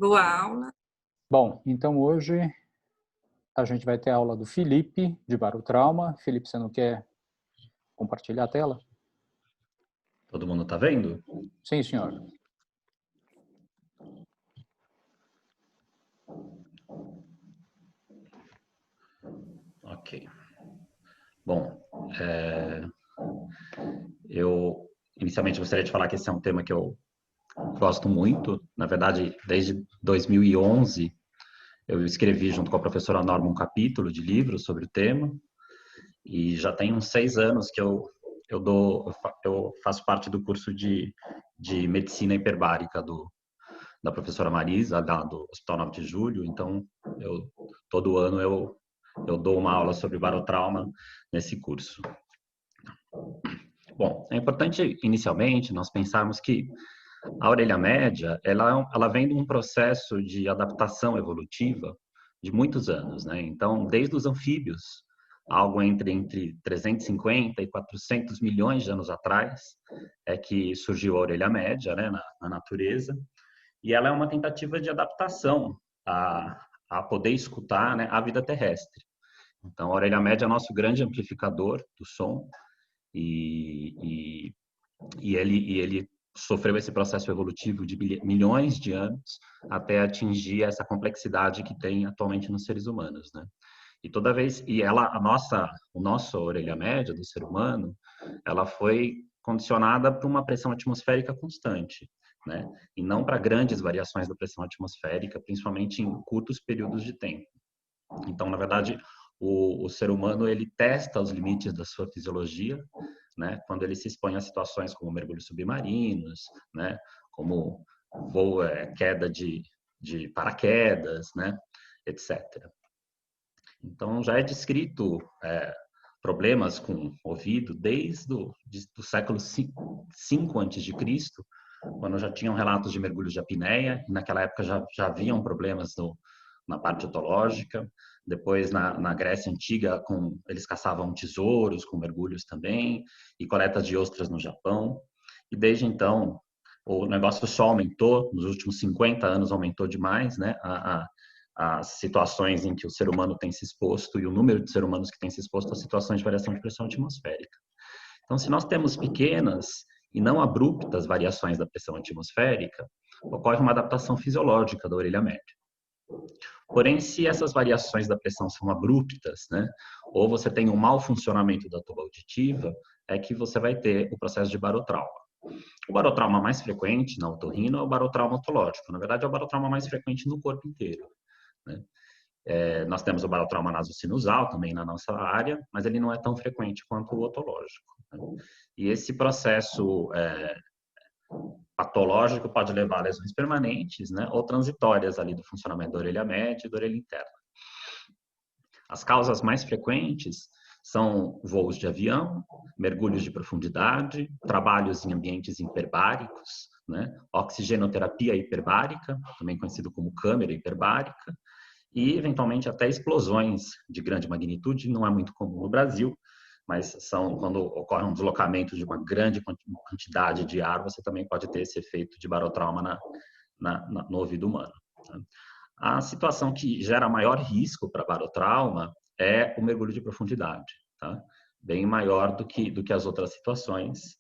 Boa aula. Bom, então hoje a gente vai ter a aula do Felipe, de barotrauma. Felipe, você não quer compartilhar a tela? Todo mundo está vendo? Sim, senhor. Ok. Bom, eu inicialmente gostaria de falar que esse é um tema que eu gosto muito. Na verdade, desde 2011, eu escrevi junto com a professora Norma um capítulo de livro sobre o tema. E já tem uns 6 anos que eu faço parte do curso de medicina hiperbárica da professora Marisa, do Hospital 9 de Julho. Então, todo ano eu dou uma aula sobre barotrauma nesse curso. Bom, é importante inicialmente nós pensarmos que a orelha média, ela vem de um processo de adaptação evolutiva de muitos anos, né? Então, desde os anfíbios, algo entre 350 e 400 milhões de anos atrás, é que surgiu a orelha média, né, na natureza, e ela é uma tentativa de adaptação a poder escutar, né, a vida terrestre. Então, a orelha média é nosso grande amplificador do som, e ele sofreu esse processo evolutivo de milhões de anos até atingir essa complexidade que tem atualmente nos seres humanos, né? E toda vez o nosso orelha média do ser humano, ela foi condicionada por uma pressão atmosférica constante, né? E não para grandes variações da pressão atmosférica, principalmente em curtos períodos de tempo. Então, na verdade, o ser humano ele testa os limites da sua fisiologia, né, quando ele se expõe a situações como mergulhos submarinos, né, como voo, queda de paraquedas, né, etc. Então, já é descrito problemas com ouvido desde do século V a.C., quando já tinham relatos de mergulhos de apneia, e naquela época já haviam problemas na parte otológica. Depois, na Grécia Antiga, eles caçavam tesouros com mergulhos também, e coletas de ostras no Japão. E desde então, o negócio só aumentou, nos últimos 50 anos aumentou demais, né? As situações em que o ser humano tem se exposto e o número de seres humanos que tem se exposto a situações de variação de pressão atmosférica. Então, se nós temos pequenas e não abruptas variações da pressão atmosférica, ocorre uma adaptação fisiológica da orelha média. Porém, se essas variações da pressão são abruptas, né, ou você tem um mau funcionamento da tuba auditiva, é que você vai ter o processo de barotrauma. O barotrauma mais frequente na otorrino é o barotrauma otológico. Na verdade, é o barotrauma mais frequente no corpo inteiro, né? Nós temos o barotrauma nasosinusal também na nossa área, mas ele não é tão frequente quanto o otológico, né? E esse processo patológico pode levar a lesões permanentes, né, ou transitórias ali do funcionamento da orelha média e da orelha interna. As causas mais frequentes são voos de avião, mergulhos de profundidade, trabalhos em ambientes hiperbáricos, né, oxigenoterapia hiperbárica, também conhecido como câmera hiperbárica, e eventualmente até explosões de grande magnitude. Não é muito comum no Brasil, mas são quando ocorre um deslocamento de uma grande quantidade de ar, você também pode ter esse efeito de barotrauma no ouvido humano. A situação que gera maior risco para barotrauma é o mergulho de profundidade, tá? Bem maior do que as outras situações.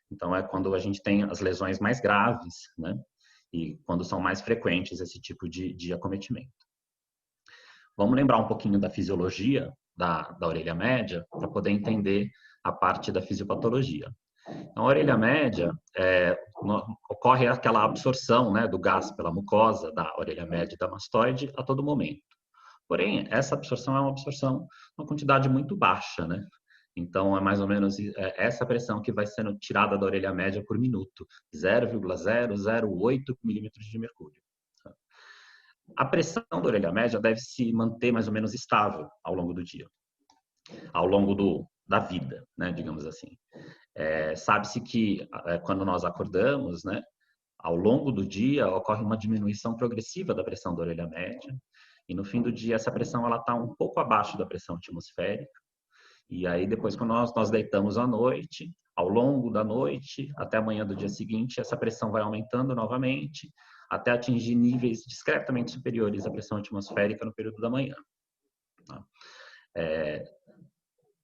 Então, é quando a gente tem as lesões mais graves, né? E quando são mais frequentes esse tipo de acometimento. Vamos lembrar um pouquinho da fisiologia da orelha média para poder entender a parte da fisiopatologia. Então, a orelha média ocorre aquela absorção, né, do gás pela mucosa da orelha média e da mastoide a todo momento. Porém, essa absorção é uma quantidade muito baixa, né? Então, é mais ou menos essa pressão que vai sendo tirada da orelha média por minuto, 0,008 milímetros de mercúrio. A pressão da orelha média deve se manter mais ou menos estável ao longo do dia, ao longo da vida, né, digamos assim. Sabe-se que quando nós acordamos, né, ao longo do dia ocorre uma diminuição progressiva da pressão da orelha média, e no fim do dia essa pressão ela está um pouco abaixo da pressão atmosférica. E aí depois, quando nós deitamos à noite, ao longo da noite até amanhã do dia seguinte, essa pressão vai aumentando novamente até atingir níveis discretamente superiores à pressão atmosférica no período da manhã. Tá?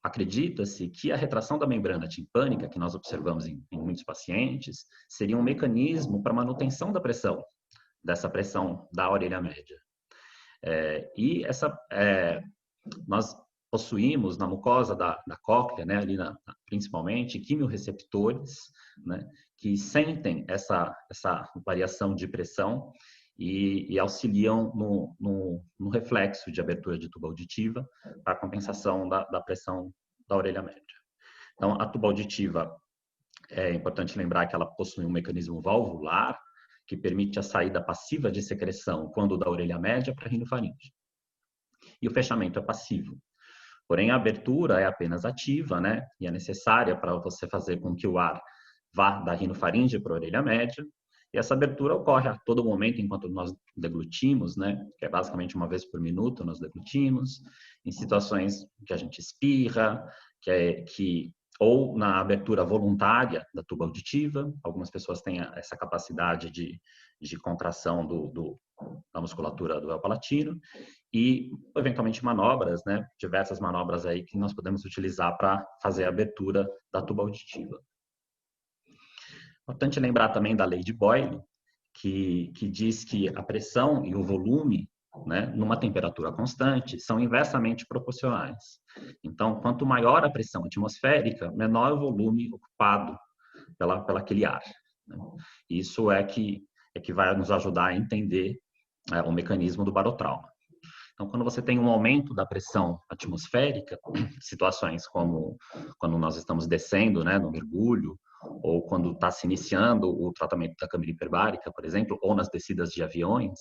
Acredita-se que a retração da membrana timpânica, que nós observamos em muitos pacientes, seria um mecanismo para manutenção da pressão, dessa pressão da orelha média. Nós possuímos na mucosa da cóclea, né, ali principalmente, quimiorreceptores, né, que sentem essa variação de pressão e auxiliam no reflexo de abertura de tuba auditiva para a compensação da pressão da orelha média. Então, a tuba auditiva, é importante lembrar que ela possui um mecanismo valvular que permite a saída passiva de secreção quando da orelha média para a rinofaringe. E o fechamento é passivo. Porém, a abertura é apenas ativa, né? E é necessária para você fazer com que o ar vá da rinofaringe para a orelha média. E essa abertura ocorre a todo momento enquanto nós deglutimos, né? Que é basicamente uma vez por minuto nós deglutimos, em situações que a gente espirra, ou na abertura voluntária da tuba auditiva. Algumas pessoas têm essa capacidade de contração da musculatura do véu palatino e, eventualmente, manobras, né? Diversas manobras aí que nós podemos utilizar para fazer a abertura da tuba auditiva. Importante lembrar também da lei de Boyle, que diz que a pressão e o volume, né, numa temperatura constante, são inversamente proporcionais. Então, quanto maior a pressão atmosférica, menor o volume ocupado pela aquele ar. Né? Isso é que vai nos ajudar a entender o mecanismo do barotrauma. Então, quando você tem um aumento da pressão atmosférica, situações como quando nós estamos descendo, né, no mergulho, ou quando está se iniciando o tratamento da câmara hiperbárica, por exemplo, ou nas descidas de aviões,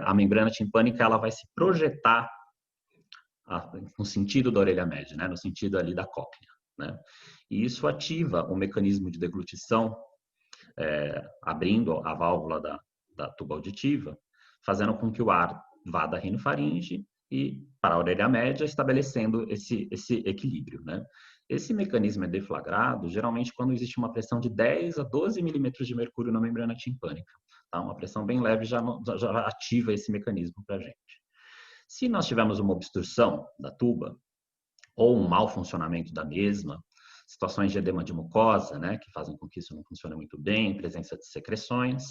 a membrana timpânica ela vai se projetar no sentido da orelha média, né, no sentido ali da cóclea. Né? E isso ativa o mecanismo de deglutição, abrindo a válvula da tuba auditiva, fazendo com que o ar vá da rinofaringe e para a orelha média, estabelecendo esse equilíbrio. Né? Esse mecanismo é deflagrado geralmente quando existe uma pressão de 10 a 12 milímetros de mercúrio na membrana timpânica. Tá? Uma pressão bem leve já ativa esse mecanismo para a gente. Se nós tivermos uma obstrução da tuba ou um mau funcionamento da mesma, situações de edema de mucosa, né, que fazem com que isso não funcione muito bem, presença de secreções,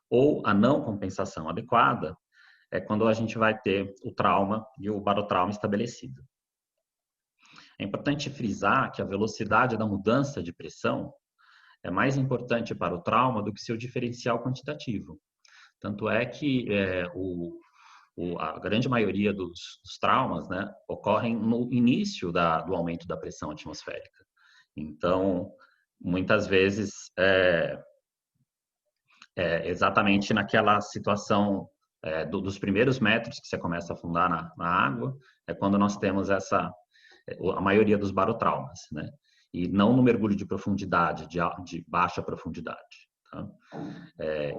ou a não compensação adequada, é quando a gente vai ter o trauma e o barotrauma estabelecido. É importante frisar que a velocidade da mudança de pressão é mais importante para o trauma do que seu diferencial quantitativo. Tanto é que a grande maioria dos traumas, né, ocorrem no início do aumento da pressão atmosférica. Então, muitas vezes, exatamente naquela situação dos primeiros metros que você começa a afundar na água, é quando nós temos a maioria dos barotraumas, né? E não no mergulho de profundidade, de baixa profundidade. Tá?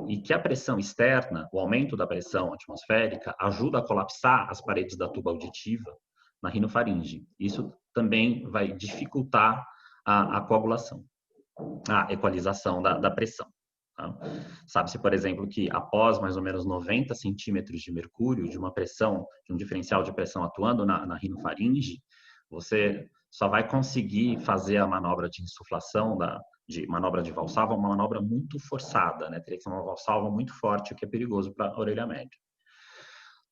E que a pressão externa, o aumento da pressão atmosférica, ajuda a colapsar as paredes da tuba auditiva na rinofaringe. Isso também vai dificultar a coagulação, a equalização da pressão. Tá? Sabe-se, por exemplo, que após mais ou menos 90 centímetros de mercúrio, de uma pressão, de um diferencial de pressão atuando na rinofaringe, você só vai conseguir fazer a manobra de insuflação, de manobra de valsalva, uma manobra muito forçada, né? Teria que ser uma valsalva muito forte, o que é perigoso para a orelha média.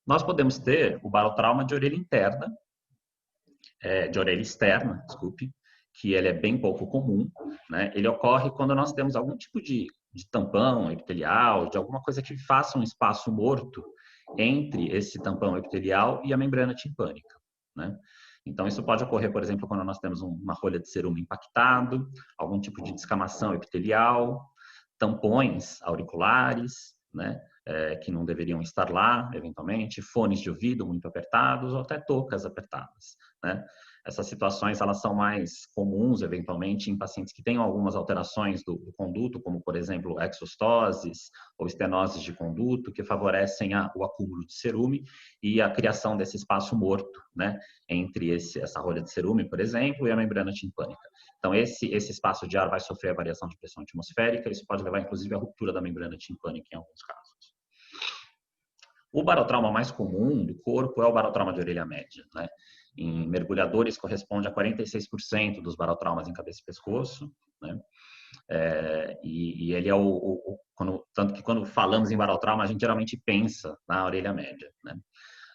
Nós podemos ter o barotrauma de orelha interna, de orelha externa, desculpe, que ele é bem pouco comum, né? Ele ocorre quando nós temos algum tipo de tampão epitelial, de alguma coisa que faça um espaço morto entre esse tampão epitelial e a membrana timpânica, né? Então, isso pode ocorrer, por exemplo, quando nós temos uma rolha de cerume impactado, algum tipo de descamação epitelial, tampões auriculares, né, que não deveriam estar lá, eventualmente, fones de ouvido muito apertados ou até toucas apertadas, né? Essas situações elas são mais comuns, eventualmente, em pacientes que tenham algumas alterações do conduto, como, por exemplo, exostoses ou estenoses de conduto, que favorecem o acúmulo de cerume e a criação desse espaço morto, né, entre essa rolha de cerume, por exemplo, e a membrana timpânica. Então, esse espaço de ar vai sofrer a variação de pressão atmosférica, isso pode levar, inclusive, à ruptura da membrana timpânica em alguns casos. O barotrauma mais comum do corpo é o barotrauma de orelha média, né? Em mergulhadores corresponde a 46% dos barotraumas em cabeça e pescoço, né? E ele é tanto que quando falamos em barotrauma, a gente geralmente pensa na orelha média, né?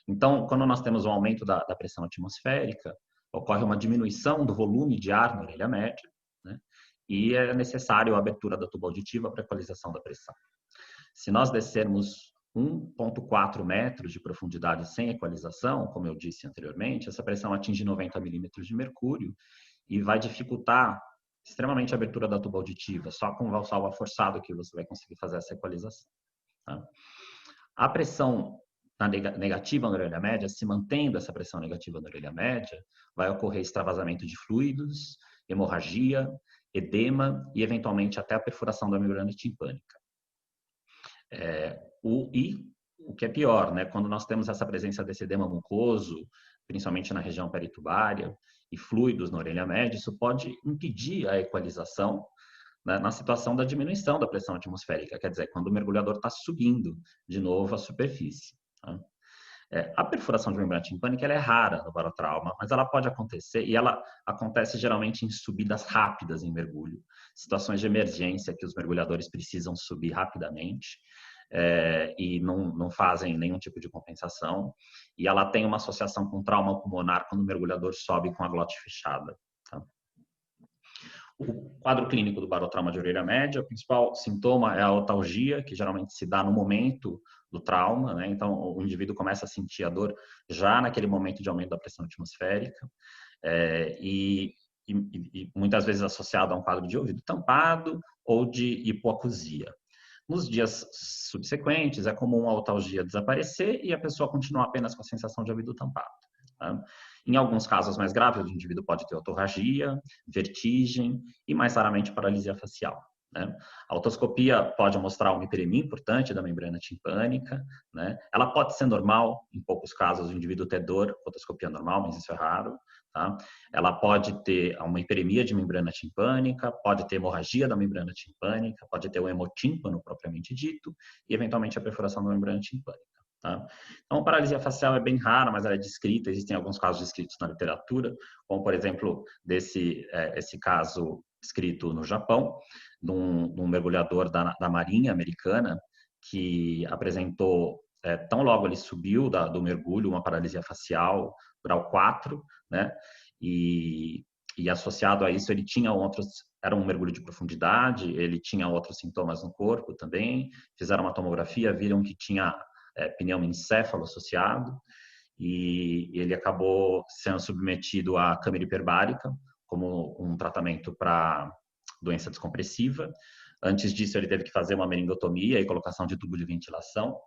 Então, quando nós temos um aumento da pressão atmosférica, ocorre uma diminuição do volume de ar na orelha média, né? E é necessário a abertura da tuba auditiva para equalização da pressão. Se nós descermos 1,4 metros de profundidade sem equalização, como eu disse anteriormente, essa pressão atinge 90 milímetros de mercúrio e vai dificultar extremamente a abertura da tuba auditiva. Só com valsalva forçado que você vai conseguir fazer essa equalização. Tá? A pressão negativa na orelha média, se mantendo essa pressão negativa na orelha média, vai ocorrer extravasamento de fluidos, hemorragia, edema e, eventualmente, até a perfuração da membrana timpânica. O que é pior, né? Quando nós temos essa presença desse edema mucoso, principalmente na região peritubária, e fluidos na orelha média, isso pode impedir a equalização, né, na situação da diminuição da pressão atmosférica, quer dizer, quando o mergulhador está subindo de novo a superfície. Tá? A perfuração de membrana timpânica ela é rara no barotrauma, mas ela pode acontecer, e ela acontece geralmente em subidas rápidas em mergulho, situações de emergência que os mergulhadores precisam subir rapidamente, e não fazem nenhum tipo de compensação, e ela tem uma associação com trauma pulmonar quando o mergulhador sobe com a glote fechada. Tá? O quadro clínico do barotrauma de orelha média, o principal sintoma é a otalgia, que geralmente se dá no momento do trauma, né? Então o indivíduo começa a sentir a dor já naquele momento de aumento da pressão atmosférica, e muitas vezes associado a um quadro de ouvido tampado ou de hipoacusia. Nos dias subsequentes, é comum a otalgia desaparecer e a pessoa continuar apenas com a sensação de ouvido tampado. Tá? Em alguns casos mais graves, o indivíduo pode ter otorragia, vertigem e, mais raramente, paralisia facial. Né? A otoscopia pode mostrar uma hiperemia importante da membrana timpânica. Né? Ela pode ser normal, em poucos casos, o indivíduo ter dor, otoscopia normal, mas isso é raro. Tá? Ela pode ter uma hiperemia de membrana timpânica, pode ter hemorragia da membrana timpânica, pode ter o hemotímpano propriamente dito e, eventualmente, a perfuração da membrana timpânica. Tá? Então, a paralisia facial é bem rara, mas ela é descrita, existem alguns casos descritos na literatura, como, por exemplo, esse caso escrito no Japão, de um mergulhador da Marinha Americana, que apresentou, tão logo ele subiu do mergulho, uma paralisia facial, grau 4, né? E associado a isso, ele tinha era um mergulho de profundidade, ele tinha outros sintomas no corpo também, fizeram uma tomografia, viram que tinha pneumoencéfalo associado, e ele acabou sendo submetido à câmara hiperbárica como um tratamento para doença descompressiva. Antes disso, ele teve que fazer uma meningotomia e colocação de tubo de ventilação,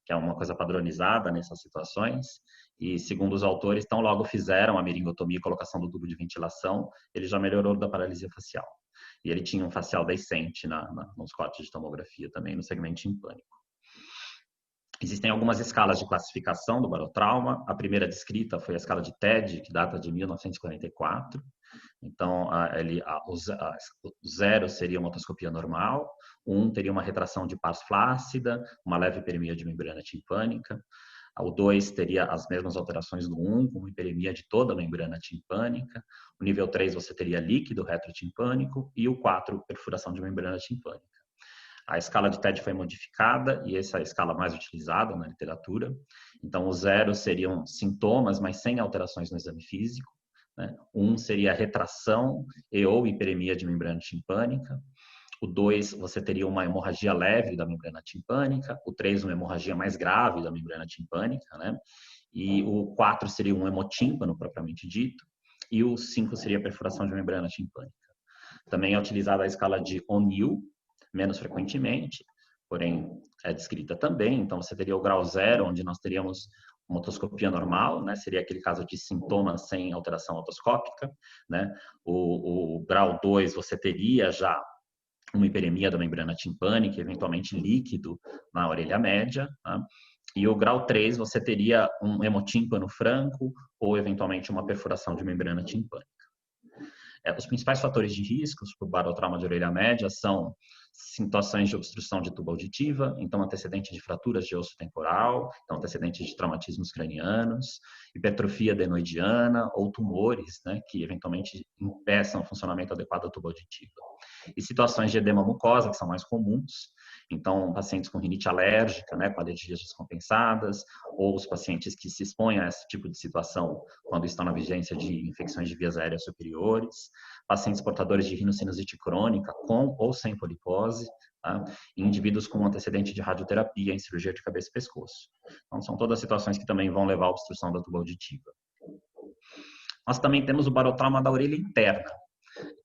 que é uma coisa padronizada nessas situações. E, segundo os autores, tão logo fizeram a meningotomia e colocação do tubo de ventilação, ele já melhorou da paralisia facial. E ele tinha um facial decente nos cortes de tomografia também, no segmento timpânico. Existem algumas escalas de classificação do barotrauma. A primeira descrita foi a escala de TED, que data de 1944. Então, o 0 seria uma otoscopia normal, o 1 teria uma retração de pars flácida, uma leve hiperemia de membrana timpânica, o 2 teria as mesmas alterações do 1, com hiperemia de toda a membrana timpânica, o nível 3 você teria líquido retrotimpânico e o 4, perfuração de membrana timpânica. A escala de TED foi modificada e essa é a escala mais utilizada na literatura. Então, o 0 seriam sintomas, mas sem alterações no exame físico. Né? O 1 seria retração e ou hiperemia de membrana timpânica. O 2, você teria uma hemorragia leve da membrana timpânica. O 3, uma hemorragia mais grave da membrana timpânica. Né? E o 4 seria um hemotímpano, propriamente dito. E o 5 seria a perfuração de membrana timpânica. Também é utilizada a escala de O'Neill, menos frequentemente, porém é descrita também. Então, você teria o grau 0, onde nós teríamos uma otoscopia normal, né? Seria aquele caso de sintomas sem alteração otoscópica, né? O grau 2, você teria já uma hiperemia da membrana timpânica, eventualmente líquido na orelha média, tá? E o grau 3, você teria um hemotímpano franco ou, eventualmente, uma perfuração de membrana timpânica. Os principais fatores de riscos para o barotrauma de orelha média são situações de obstrução de tuba auditiva, então antecedente de fraturas de osso temporal, então antecedente de traumatismos cranianos, hipertrofia adenoidiana ou tumores, né, que eventualmente impeçam o funcionamento adequado da tuba auditiva. E situações de edema mucosa, que são mais comuns, então pacientes com rinite alérgica, né, com alergias descompensadas, ou os pacientes que se expõem a esse tipo de situação quando estão na vigência de infecções de vias aéreas superiores, pacientes portadores de rinocinusite crônica com ou sem polipose, tá? E indivíduos com antecedente de radioterapia em cirurgia de cabeça e pescoço. Então, são todas situações que também vão levar à obstrução da tuba auditiva. Nós também temos o barotrauma da orelha interna,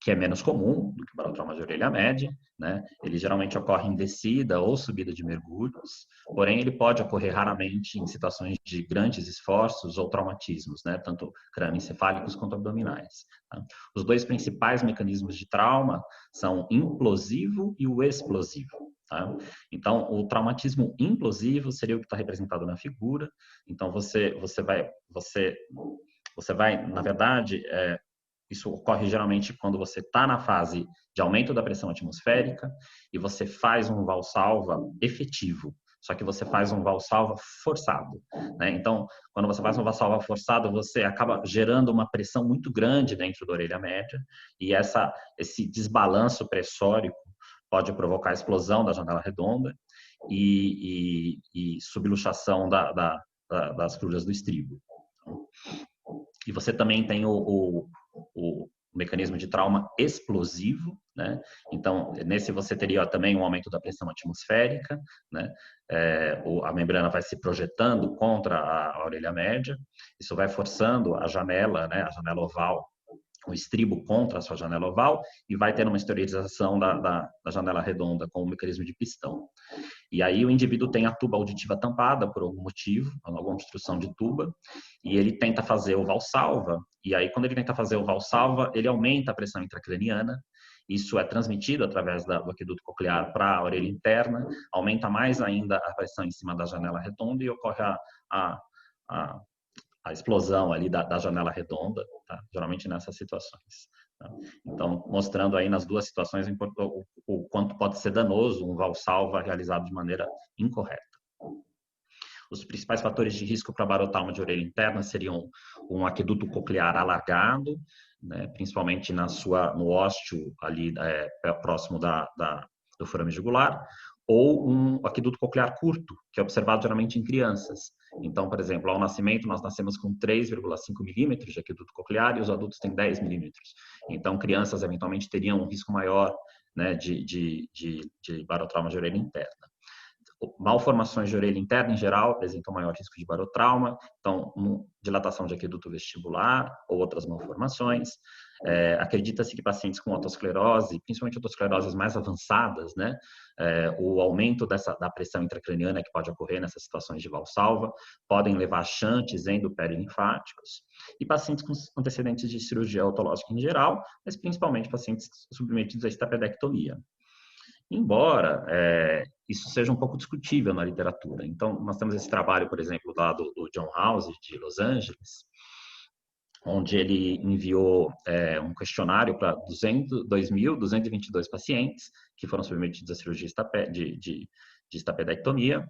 que é menos comum do que o barotrauma de orelha média, né? Ele geralmente ocorre em descida ou subida de mergulhos, porém ele pode ocorrer raramente em situações de grandes esforços ou traumatismos, né? Tanto crânioencefálicos quanto abdominais. Tá? Os dois principais mecanismos de trauma são o implosivo e o explosivo. Tá? Então, o traumatismo implosivo seria o que está representado na figura. Então, você vai, na verdade, isso ocorre geralmente quando você está na fase de aumento da pressão atmosférica e você faz um valsalva efetivo, só que você faz um valsalva forçado, né? Então, quando você faz um valsalva forçado, você acaba gerando uma pressão muito grande dentro da orelha média e esse desbalanço pressórico pode provocar a explosão da janela redonda e subluxação das cruras do estribo. E você também tem o mecanismo de trauma explosivo, né? Então, nesse você teria também um aumento da pressão atmosférica, né? A membrana vai se projetando contra a orelha média, isso vai forçando a janela, né? A janela oval, o estribo contra a sua janela oval e vai tendo uma esterilização da janela redonda com o mecanismo de pistão. E aí o indivíduo tem a tuba auditiva tampada por algum motivo, alguma obstrução de tuba, e ele tenta fazer o valsalva, e aí quando ele tenta fazer o valsalva, ele aumenta a pressão intracraniana, isso é transmitido através do aqueduto coclear para a orelha interna, aumenta mais ainda a pressão em cima da janela redonda e ocorre a explosão ali da janela redonda, tá? Geralmente nessas situações. Tá? Então, mostrando aí nas duas situações o quanto pode ser danoso um valsalva realizado de maneira incorreta. Os principais fatores de risco para barotrauma de orelha interna seriam um aqueduto coclear alargado, né, principalmente no ósteo ali próximo do forame jugular, ou um aqueduto coclear curto, que é observado geralmente em crianças. Então, por exemplo, ao nascimento, nós nascemos com 3,5 milímetros de aqueduto coclear e os adultos têm 10 milímetros. Então, crianças eventualmente teriam um risco maior, né, de barotrauma de orelha interna. Malformações de orelha interna, em geral, apresentam maior risco de barotrauma, então, dilatação de aqueduto vestibular ou outras malformações. Acredita-se que pacientes com otosclerose, principalmente otoscleroses mais avançadas, né, o aumento da pressão intracraniana que pode ocorrer nessas situações de valsalva, podem levar a shunts endoperilinfáticos, e pacientes com antecedentes de cirurgia otológica em geral, mas principalmente pacientes submetidos à estapedectomia. Embora isso seja um pouco discutível na literatura. Então, nós temos esse trabalho, por exemplo, lá do John House, de Los Angeles, onde ele enviou um questionário para 2.222 pacientes que foram submetidos à cirurgia de estapedectomia.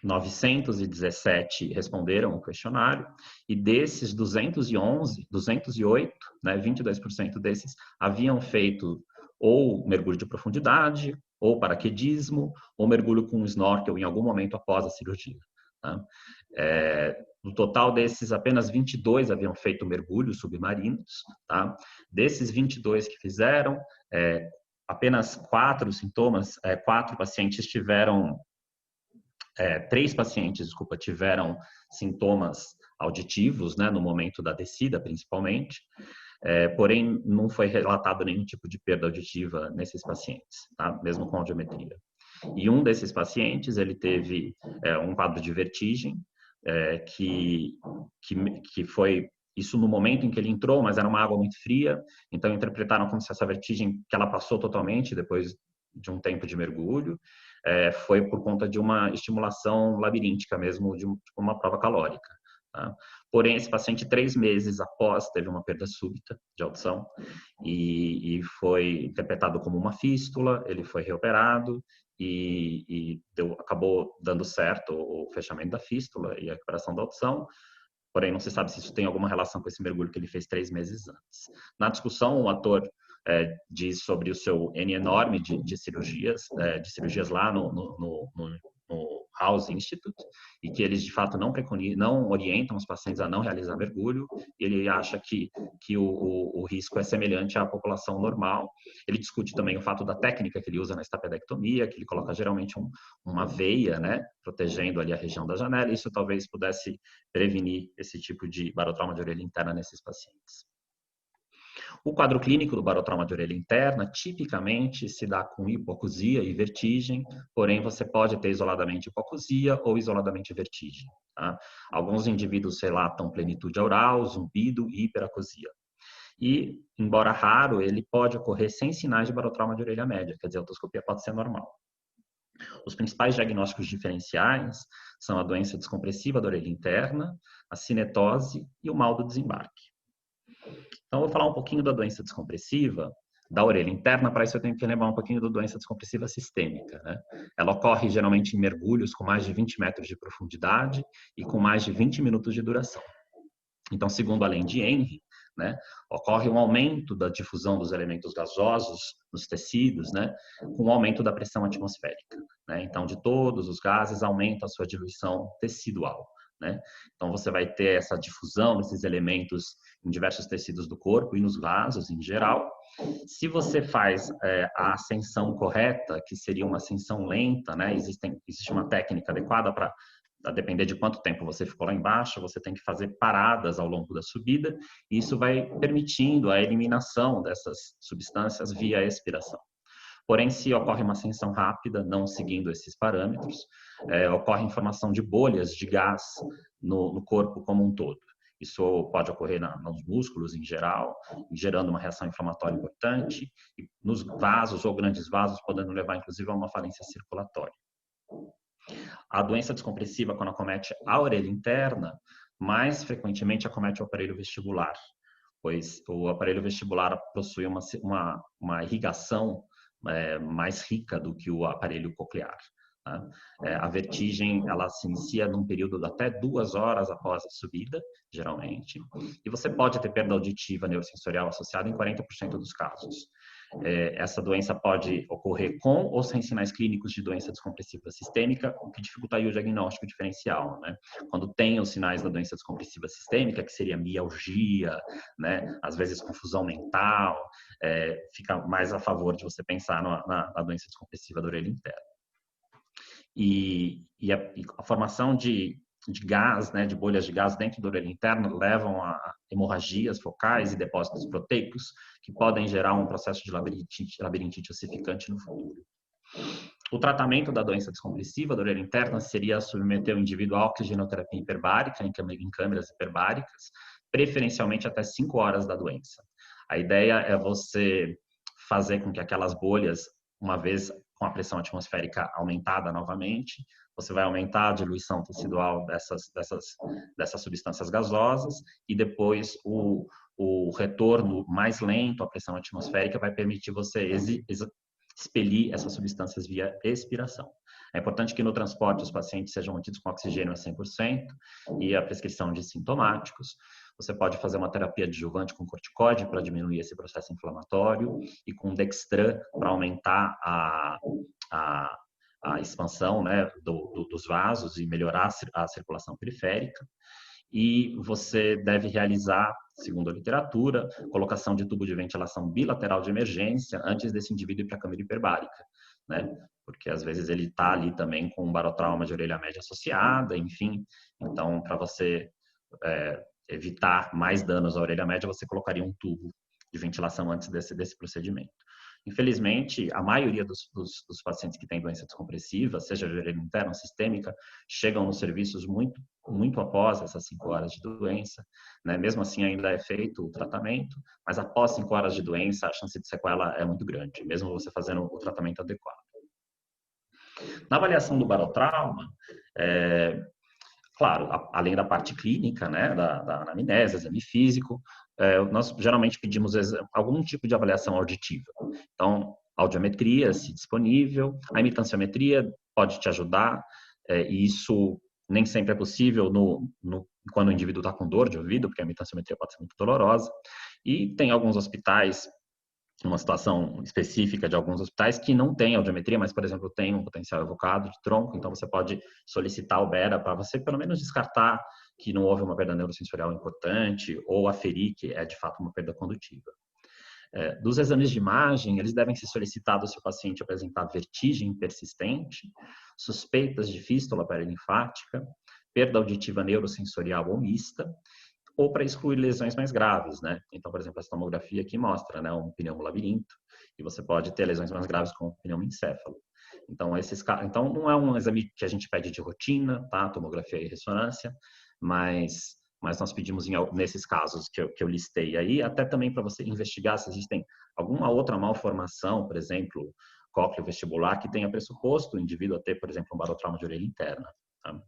917 responderam o questionário, e desses 208, né, 22% desses haviam feito ou mergulho de profundidade, ou paraquedismo, ou mergulho com snorkel em algum momento após a cirurgia. Tá? No total desses, apenas 22 haviam feito mergulhos submarinos. Tá? Desses 22 que fizeram, apenas 4 pacientes tiveram 3 pacientes, tiveram sintomas auditivos, né, no momento da descida, principalmente, porém não foi relatado nenhum tipo de perda auditiva nesses pacientes, tá? Mesmo com audiometria. E um desses pacientes, ele teve um quadro de vertigem, que foi isso no momento em que ele entrou, mas era uma água muito fria, então interpretaram como se essa vertigem, que ela passou totalmente depois de um tempo de mergulho, foi por conta de uma estimulação labiríntica mesmo, de uma prova calórica. Tá? Porém, esse paciente, 3 meses após, teve uma perda súbita de audição e foi interpretado como uma fístula, ele foi reoperado e acabou dando certo o fechamento da fístula e a recuperação da audição. Porém, não se sabe se isso tem alguma relação com esse mergulho que ele fez 3 meses antes. Na discussão, o ator diz sobre o seu N enorme de cirurgias lá no House Institute, e que eles de fato não orientam os pacientes a não realizar mergulho. Ele acha que o risco é semelhante à população normal. Ele discute também o fato da técnica que ele usa na estapedectomia, que ele coloca geralmente uma veia, né, protegendo ali a região da janela. Isso talvez pudesse prevenir esse tipo de barotrauma de orelha interna nesses pacientes. O quadro clínico do barotrauma de orelha interna tipicamente se dá com hipoacusia e vertigem, porém você pode ter isoladamente hipoacusia ou isoladamente vertigem. Tá? Alguns indivíduos relatam plenitude aural, zumbido e hiperacusia. E, embora raro, ele pode ocorrer sem sinais de barotrauma de orelha média, quer dizer, a otoscopia pode ser normal. Os principais diagnósticos diferenciais são a doença descompressiva da orelha interna, a cinetose e o mal do desembarque. Então, eu vou falar um pouquinho da doença descompressiva da orelha interna. Para isso eu tenho que lembrar um pouquinho da doença descompressiva sistêmica, né? Ela ocorre geralmente em mergulhos com mais de 20 metros de profundidade e com mais de 20 minutos de duração. Então, segundo a lei de Henry, né, ocorre um aumento da difusão dos elementos gasosos nos tecidos, né, com o aumento da pressão atmosférica. Né? Então, de todos os gases, aumenta a sua diluição tecidual. Né? Então, você vai ter essa difusão desses elementos em diversos tecidos do corpo e nos vasos em geral. Se você faz a ascensão correta, que seria uma ascensão lenta, né? Existe uma técnica adequada para, a depender de quanto tempo você ficou lá embaixo, você tem que fazer paradas ao longo da subida, e isso vai permitindo a eliminação dessas substâncias via expiração. Porém, se ocorre uma ascensão rápida, não seguindo esses parâmetros, ocorre formação de bolhas de gás no corpo como um todo. Isso pode ocorrer nos músculos em geral, gerando uma reação inflamatória importante, e nos vasos ou grandes vasos, podendo levar inclusive a uma falência circulatória. A doença descompressiva, quando acomete a orelha interna, mais frequentemente acomete o aparelho vestibular, pois o aparelho vestibular possui uma irrigação mais rica do que o aparelho coclear. Tá? A vertigem, ela se inicia num período de até 2 horas após a subida, geralmente, e você pode ter perda auditiva neurosensorial associada em 40% dos casos. Essa doença pode ocorrer com ou sem sinais clínicos de doença descompressiva sistêmica, o que dificultaria o diagnóstico diferencial. Né? Quando tem os sinais da doença descompressiva sistêmica, que seria mialgia, né? Às vezes confusão mental, fica mais a favor de você pensar na doença descompressiva da orelha interna. E a formação de gás, né, de bolhas de gás dentro da orelha interna levam a hemorragias focais e depósitos proteicos que podem gerar um processo de labirintite ossificante no futuro. O tratamento da doença descompressiva da orelha interna seria submeter o indivíduo à oxigenoterapia hiperbárica em câmeras hiperbáricas, preferencialmente até 5 horas da doença. A ideia é você fazer com que aquelas bolhas, uma vez com a pressão atmosférica aumentada novamente, você vai aumentar a diluição tecidual dessas substâncias gasosas, e depois o retorno mais lento à pressão atmosférica vai permitir você expelir essas substâncias via expiração. É importante que no transporte os pacientes sejam mantidos com oxigênio a 100% e a prescrição de sintomáticos. Você pode fazer uma terapia adjuvante com corticoide para diminuir esse processo inflamatório e com dextran para aumentar a expansão, né, dos vasos e melhorar a circulação periférica. E você deve realizar, segundo a literatura, colocação de tubo de ventilação bilateral de emergência antes desse indivíduo ir para a câmara hiperbárica, né? Porque às vezes ele está ali também com um barotrauma de orelha média associada, enfim. Então, para você evitar mais danos à orelha média, você colocaria um tubo de ventilação antes desse procedimento. Infelizmente, a maioria dos pacientes que têm doença descompressiva, seja de orelha interna ou sistêmica, chegam nos serviços muito após essas 5 horas de doença, né? Mesmo assim, ainda é feito o tratamento, mas após 5 horas de doença, a chance de sequela é muito grande, mesmo você fazendo o tratamento adequado. Na avaliação do barotrauma, claro, além da parte clínica, né, da anamnese, exame físico, nós geralmente pedimos algum tipo de avaliação auditiva. Então, audiometria, se disponível, a imitanciometria pode te ajudar, e isso nem sempre é possível quando o indivíduo está com dor de ouvido, porque a imitanciometria pode ser muito dolorosa. E tem alguns hospitais, uma situação específica de alguns hospitais que não tem audiometria, mas, por exemplo, tem um potencial evocado de tronco, então você pode solicitar o BERA para você, pelo menos, descartar que não houve uma perda neurosensorial importante ou aferir que é, de fato, uma perda condutiva. Dos exames de imagem, eles devem ser solicitados se o paciente apresentar vertigem persistente, suspeitas de fístula paralinfática, perda auditiva neurosensorial ou mista, ou para excluir lesões mais graves, né? Então, por exemplo, essa tomografia aqui mostra, né, um pneumolabirinto, e você pode ter lesões mais graves como pneumoencéfalo. Então, então, não é um exame que a gente pede de rotina, tá? Tomografia e ressonância, mas nós pedimos nesses casos que eu listei aí, até também para você investigar se existem alguma outra malformação, por exemplo, cócleo vestibular, que tenha pressuposto o indivíduo a ter, por exemplo, um barotrauma de orelha interna, tá?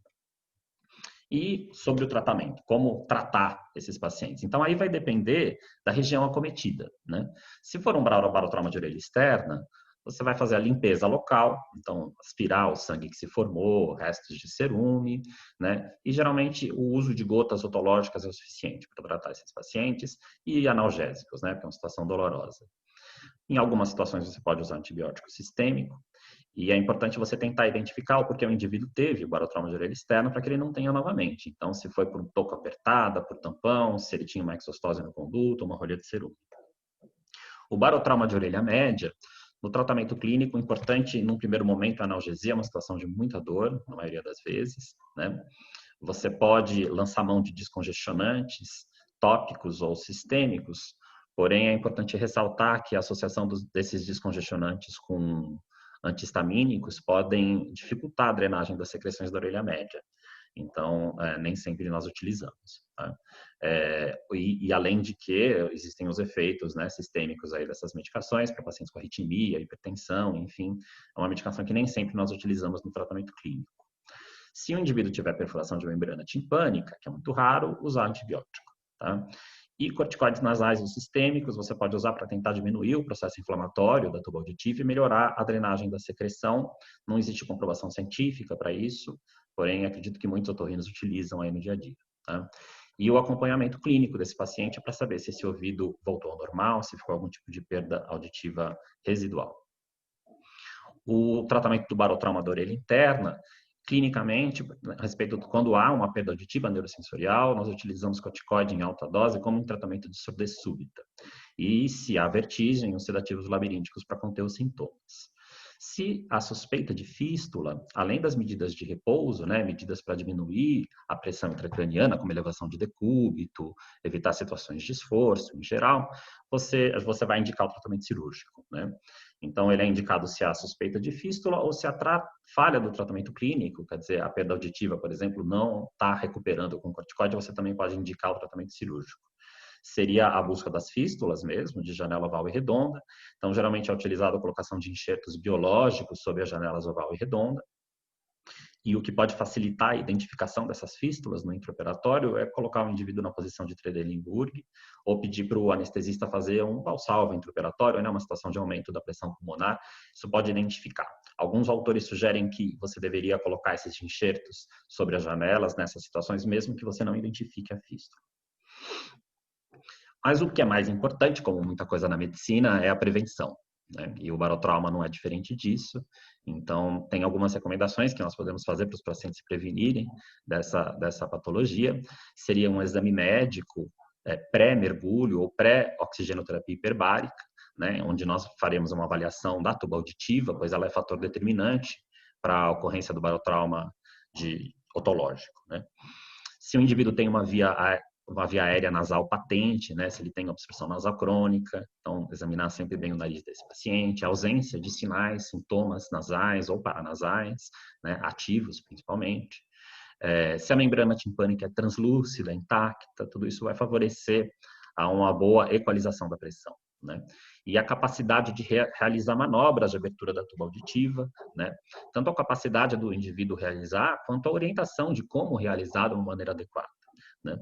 E sobre o tratamento, como tratar esses pacientes. Então, aí vai depender da região acometida, né? Se for um barotrauma de orelha externa, você vai fazer a limpeza local, então aspirar o sangue que se formou, restos de cerume, né? E geralmente o uso de gotas otológicas é o suficiente para tratar esses pacientes e analgésicos, né? Porque é uma situação dolorosa. Em algumas situações você pode usar antibiótico sistêmico, e é importante você tentar identificar o porquê o indivíduo teve o barotrauma de orelha externa para que ele não tenha novamente. Então, se foi por um toco apertada, por tampão, se ele tinha uma exostose no conduto, uma rolha de cerume. O barotrauma de orelha média, no tratamento clínico, o importante, num primeiro momento, a analgesia é uma situação de muita dor, na maioria das vezes, né? Você pode lançar mão de descongestionantes, tópicos ou sistêmicos, porém é importante ressaltar que a associação desses descongestionantes com antihistamínicos podem dificultar a drenagem das secreções da orelha média. Então, nem sempre nós utilizamos. Tá? E além de que existem os efeitos, né, sistêmicos aí dessas medicações para pacientes com arritmia, hipertensão, enfim, é uma medicação que nem sempre nós utilizamos no tratamento clínico. Se o indivíduo tiver perfuração de membrana timpânica, que é muito raro, usar antibiótico. Tá? E corticoides nasais ou sistêmicos você pode usar para tentar diminuir o processo inflamatório da tuba auditiva e melhorar a drenagem da secreção. Não existe comprovação científica para isso, porém acredito que muitos otorrinos utilizam aí no dia a dia. Tá? E o acompanhamento clínico desse paciente é para saber se esse ouvido voltou ao normal, se ficou algum tipo de perda auditiva residual. O tratamento do barotrauma da orelha interna, clinicamente, a respeito de quando há uma perda auditiva neurosensorial, nós utilizamos corticoide em alta dose como um tratamento de surdez súbita. E se há vertigem, os sedativos labirínticos para conter os sintomas. Se há suspeita de fístula, além das medidas de repouso, né, medidas para diminuir a pressão intracraniana, como elevação de decúbito, evitar situações de esforço em geral, você vai indicar o tratamento cirúrgico, né? Então, ele é indicado se há suspeita de fístula ou se há falha do tratamento clínico, quer dizer, a perda auditiva, por exemplo, não está recuperando com corticoide, você também pode indicar o tratamento cirúrgico. Seria a busca das fístulas mesmo, de janela oval e redonda. Então, geralmente é utilizada a colocação de enxertos biológicos sobre as janelas oval e redonda. E o que pode facilitar a identificação dessas fístulas no intraoperatório é colocar o indivíduo na posição de Trendelenburg ou pedir para o anestesista fazer um valsalva intraoperatório, né, uma situação de aumento da pressão pulmonar. Isso pode identificar. Alguns autores sugerem que você deveria colocar esses enxertos sobre as janelas nessas situações, mesmo que você não identifique a fístula. Mas o que é mais importante, como muita coisa na medicina, é a prevenção, né? E o barotrauma não é diferente disso. Então, tem algumas recomendações que nós podemos fazer para os pacientes se prevenirem dessa patologia. Seria um exame médico pré-mergulho ou pré-oxigenoterapia hiperbárica, né? Onde nós faremos uma avaliação da tuba auditiva, pois ela é fator determinante para a ocorrência do barotrauma otológico, né? Se o indivíduo tem uma via uma via aérea nasal patente, né? Se ele tem obstrução nasal crônica, então examinar sempre bem o nariz desse paciente, a ausência de sinais, sintomas nasais ou paranasais, né? Ativos principalmente. Se a membrana timpânica é translúcida, intacta, tudo isso vai favorecer a uma boa equalização da pressão, né? E a capacidade de realizar manobras de abertura da tuba auditiva, né? Tanto a capacidade do indivíduo realizar, quanto a orientação de como realizar de uma maneira adequada, né?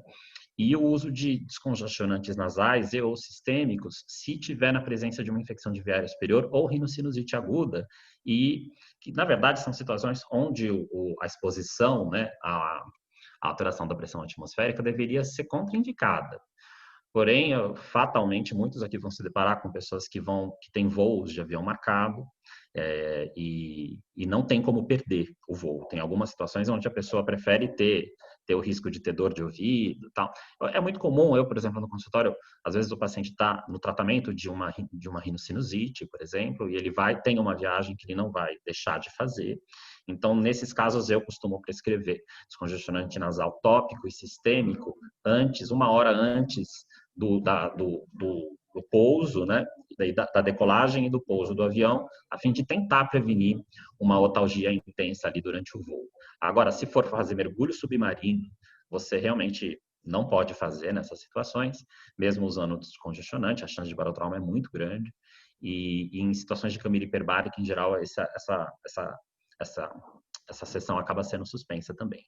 E o uso de descongestionantes nasais e ou sistêmicos, se tiver na presença de uma infecção de via aérea superior ou rinocinusite aguda, e que, na verdade, são situações onde a exposição, né, a alteração da pressão atmosférica deveria ser contraindicada. Porém, fatalmente, muitos aqui vão se deparar com pessoas que têm voos de avião marcado e não tem como perder o voo. Tem algumas situações onde a pessoa prefere ter o risco de ter dor de ouvido e tal. É muito comum, eu, por exemplo, no consultório, às vezes o paciente está no tratamento de uma rinocinusite, por exemplo, e ele tem uma viagem que ele não vai deixar de fazer. Então, nesses casos, eu costumo prescrever descongestionante nasal tópico e sistêmico uma hora antes do pouso, né, da decolagem e do pouso do avião, a fim de tentar prevenir uma otalgia intensa ali durante o voo. Agora, se for fazer mergulho submarino, você realmente não pode fazer nessas situações, mesmo usando descongestionante, a chance de barotrauma é muito grande, e em situações de câmara hiperbárica, em geral, essa sessão acaba sendo suspensa também.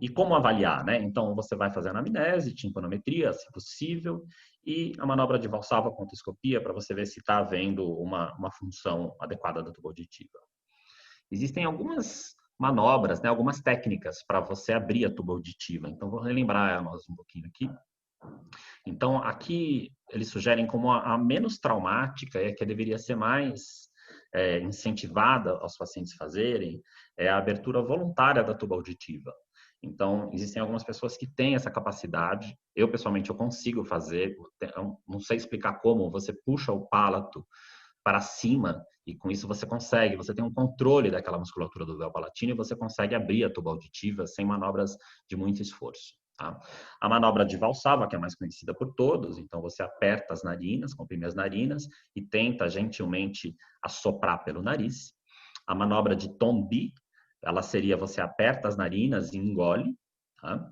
E como avaliar, né? Então, você vai fazer anamnese, timpanometria, se possível, e a manobra de valsalva com otoscopia para você ver se está havendo uma função adequada da tuba auditiva. Existem algumas manobras, né? Algumas técnicas para você abrir a tuba auditiva. Então, vou relembrar nós um pouquinho aqui. Então, aqui eles sugerem como a menos traumática, que deveria ser mais incentivada aos pacientes fazerem, é a abertura voluntária da tuba auditiva. Então, existem algumas pessoas que têm essa capacidade. Eu, pessoalmente, eu consigo fazer. Eu não sei explicar como. Você puxa o palato para cima e, com isso, você tem um controle daquela musculatura do véu palatino e você consegue abrir a tuba auditiva sem manobras de muito esforço. Tá? A manobra de Valsalva, que é mais conhecida por todos, então você aperta as narinas, comprime as narinas e tenta gentilmente assoprar pelo nariz. A manobra de Tombi, ela seria você aperta as narinas e engole. Tá?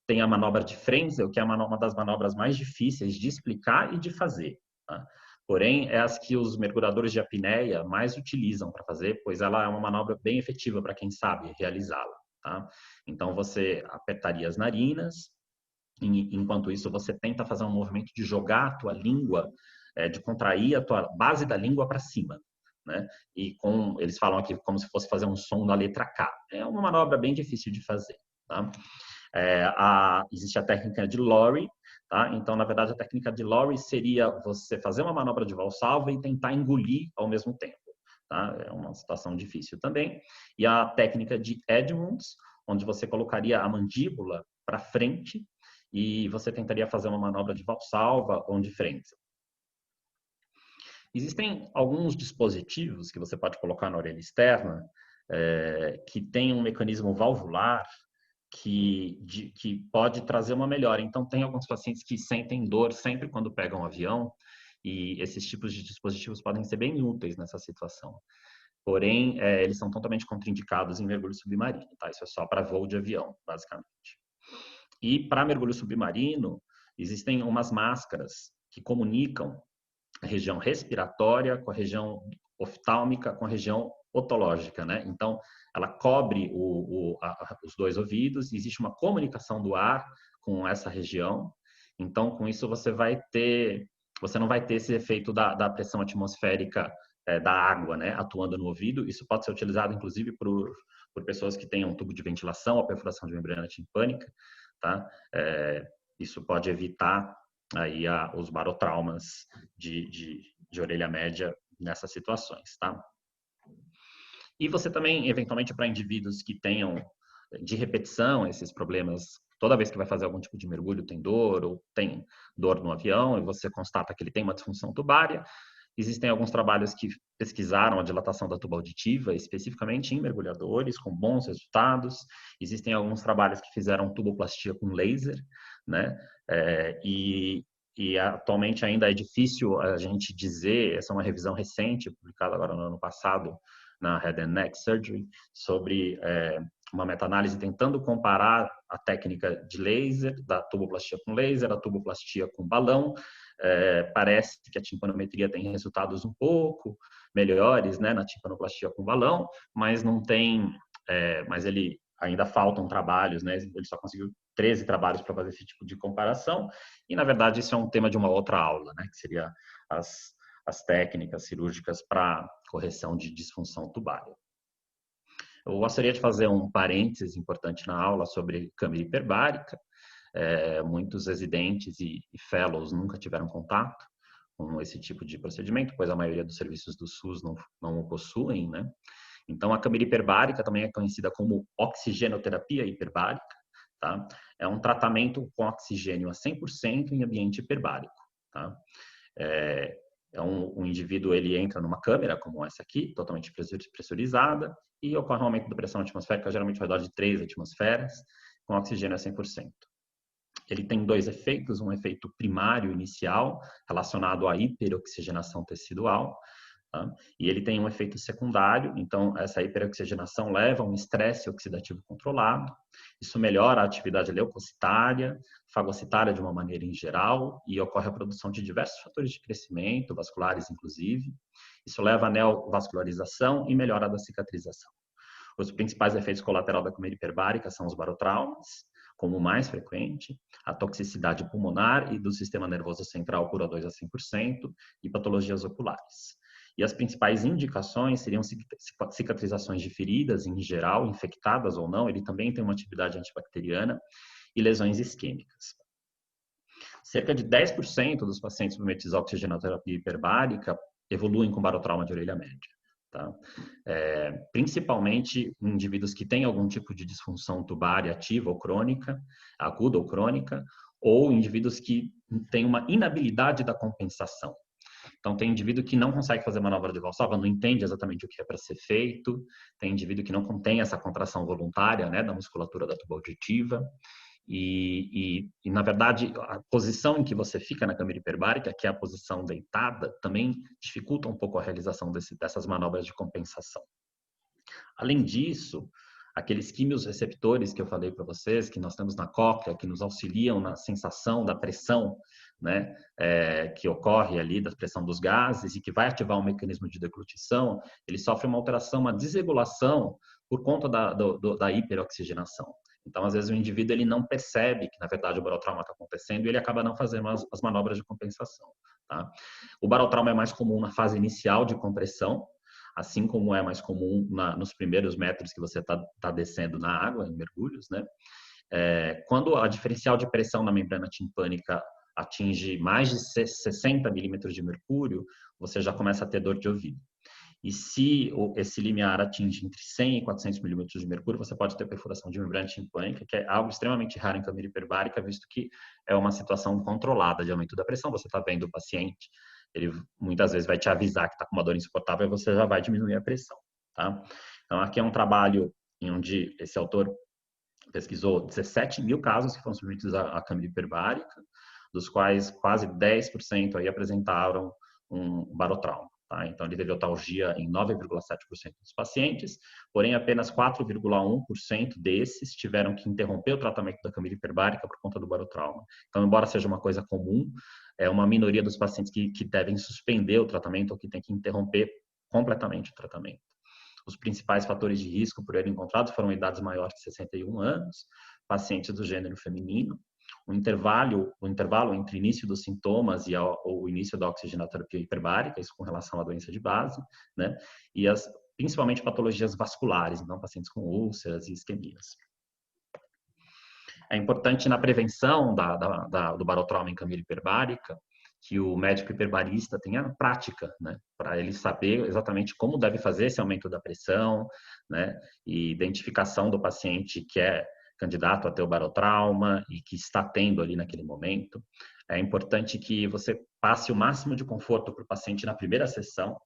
Tem a manobra de Frenzel, que é uma das manobras mais difíceis de explicar e de fazer. Tá? Porém, é as que os mergulhadores de apneia mais utilizam para fazer, pois ela é uma manobra bem efetiva para quem sabe realizá-la. Tá? Então, você apertaria as narinas, e, enquanto isso você tenta fazer um movimento de jogar a tua língua, de contrair a tua base da língua para cima. Né? E eles falam aqui como se fosse fazer um som da letra K. É uma manobra bem difícil de fazer. Tá? Existe a técnica de Lowry. Tá? Então, na verdade, a técnica de Lowry seria você fazer uma manobra de valsalva e tentar engolir ao mesmo tempo. Tá? É uma situação difícil também. E a técnica de Edmonds, onde você colocaria a mandíbula para frente e você tentaria fazer uma manobra de valsalva ou de frente. Existem alguns dispositivos que você pode colocar na orelha externa que tem um mecanismo valvular que pode trazer uma melhora. Então, tem alguns pacientes que sentem dor sempre quando pegam um avião e esses tipos de dispositivos podem ser bem úteis nessa situação. Porém, eles são totalmente contraindicados em mergulho submarino. Tá? Isso é só para voo de avião, basicamente. E para mergulho submarino, existem umas máscaras que comunicam a região respiratória com a região oftálmica, com a região otológica, né? Então, ela cobre os dois ouvidos, existe uma comunicação do ar com essa região. Então, com isso, você não vai ter esse efeito da pressão atmosférica da água, né? Atuando no ouvido. Isso pode ser utilizado, inclusive, por pessoas que tenham um tubo de ventilação ou perfuração de membrana timpânica, tá? Isso pode evitar aí os barotraumas de orelha média nessas situações, tá? E você também, eventualmente, para indivíduos que tenham de repetição esses problemas, toda vez que vai fazer algum tipo de mergulho tem dor ou tem dor no avião e você constata que ele tem uma disfunção tubária, existem alguns trabalhos que pesquisaram a dilatação da tuba auditiva, especificamente em mergulhadores, com bons resultados. Existem alguns trabalhos que fizeram tuboplastia com laser, né? E atualmente ainda é difícil a gente dizer, essa é uma revisão recente, publicada agora no ano passado, na Head and Neck Surgery, sobre uma meta-análise tentando comparar a técnica de laser, da tuboplastia com laser, a tuboplastia com balão. Parece que a timpanometria tem resultados um pouco melhores, né, na timpanoplastia com balão, mas não tem, mas ele ainda faltam trabalhos, né? Ele só conseguiu 13 trabalhos para fazer esse tipo de comparação. E, na verdade, isso é um tema de uma outra aula, né? Que seria as técnicas cirúrgicas para correção de disfunção tubária. Eu gostaria de fazer um parênteses importante na aula sobre câmara hiperbárica. Muitos residentes e fellows nunca tiveram contato com esse tipo de procedimento, pois a maioria dos serviços do SUS não o possuem, né? Então, a câmara hiperbárica também é conhecida como oxigenoterapia hiperbárica, tá? É um tratamento com oxigênio a 100% em ambiente hiperbárico, tá? Um indivíduo, ele entra numa câmera como essa aqui, totalmente pressurizada, e ocorre um aumento da pressão atmosférica, geralmente ao redor de 3 atmosferas, com oxigênio a 100%. Ele tem dois efeitos, um efeito primário inicial, relacionado à hiperoxigenação tecidual, tá? E ele tem um efeito secundário, então essa hiperoxigenação leva a um estresse oxidativo controlado, isso melhora a atividade leucocitária, fagocitária de uma maneira em geral, e ocorre a produção de diversos fatores de crescimento, vasculares inclusive. Isso leva à neovascularização e melhora da cicatrização. Os principais efeitos colaterais da câmara hiperbárica são os barotraumas, como o mais frequente, a toxicidade pulmonar e do sistema nervoso central por O2 a 100% e patologias oculares. E as principais indicações seriam cicatrizações de feridas, em geral, infectadas ou não, ele também tem uma atividade antibacteriana, e lesões isquêmicas. Cerca de 10% dos pacientes submetidos à oxigenoterapia hiperbárica evoluem com barotrauma de orelha média. Tá? Principalmente em indivíduos que têm algum tipo de disfunção tubária ativa ou crônica, aguda ou crônica, ou indivíduos que têm uma inabilidade da compensação. Então, tem indivíduo que não consegue fazer manobra de Valsalva, não entende exatamente o que é para ser feito, tem indivíduo que não contém essa contração voluntária, né, da musculatura da tuba auditiva, e, na verdade, a posição em que você fica na câmara hiperbárica, que é a posição deitada, também dificulta um pouco a realização dessas manobras de compensação. Além disso, aqueles químios receptores que eu falei para vocês, que nós temos na cóclea, que nos auxiliam na sensação da pressão, né, que ocorre ali, da pressão dos gases e que vai ativar um mecanismo de deglutição, ele sofre uma alteração, uma desregulação por conta da hiperoxigenação. Então, às vezes, o indivíduo ele não percebe que, na verdade, o barotrauma está acontecendo e ele acaba não fazendo as manobras de compensação. Tá? O barotrauma é mais comum na fase inicial de compressão, assim como é mais comum nos primeiros metros que você está descendo na água, em mergulhos, né? Quando a diferencial de pressão na membrana timpânica atinge mais de 60 milímetros de mercúrio, você já começa a ter dor de ouvido. E se esse limiar atinge entre 100 e 400 milímetros de mercúrio, você pode ter perfuração de membrana timpânica, que é algo extremamente raro em câmara hiperbárica, visto que é uma situação controlada de aumento da pressão. Você está vendo o paciente, ele muitas vezes vai te avisar que está com uma dor insuportável e você já vai diminuir a pressão. Tá? Então, aqui é um trabalho em onde esse autor pesquisou 17 mil casos que foram submetidos à câmara hiperbárica, dos quais quase 10% aí apresentaram um barotrauma. Tá? Então, ele teve otalgia em 9,7% dos pacientes, porém, apenas 4,1% desses tiveram que interromper o tratamento da câmara hiperbárica por conta do barotrauma. Então, embora seja uma coisa comum, é uma minoria dos pacientes que devem suspender o tratamento ou que tem que interromper completamente o tratamento. Os principais fatores de risco por ele encontrados foram idades maiores de 61 anos, pacientes do gênero feminino, o intervalo entre o início dos sintomas e o início da oxigenoterapia hiperbárica, isso com relação à doença de base, né? E principalmente patologias vasculares, então pacientes com úlceras e isquemias. É importante na prevenção do barotrauma em câmara hiperbárica que o médico hiperbarista tenha prática, né, para ele saber exatamente como deve fazer esse aumento da pressão, né, e identificação do paciente que é candidato a ter o barotrauma e que está tendo ali naquele momento. É importante que você passe o máximo de conforto para o paciente na primeira sessão,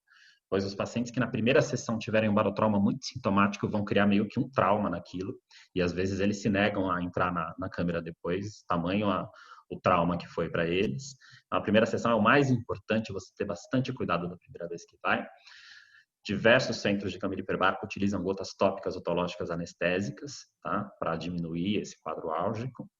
pois os pacientes que na primeira sessão tiverem um barotrauma muito sintomático vão criar meio que um trauma naquilo, e às vezes eles se negam a entrar na câmera depois, tamanho o trauma que foi para eles. A primeira sessão é o mais importante, você ter bastante cuidado da primeira vez que vai. Diversos centros de câmara hiperbárica utilizam gotas tópicas otológicas anestésicas, tá? Para diminuir esse quadro álgico.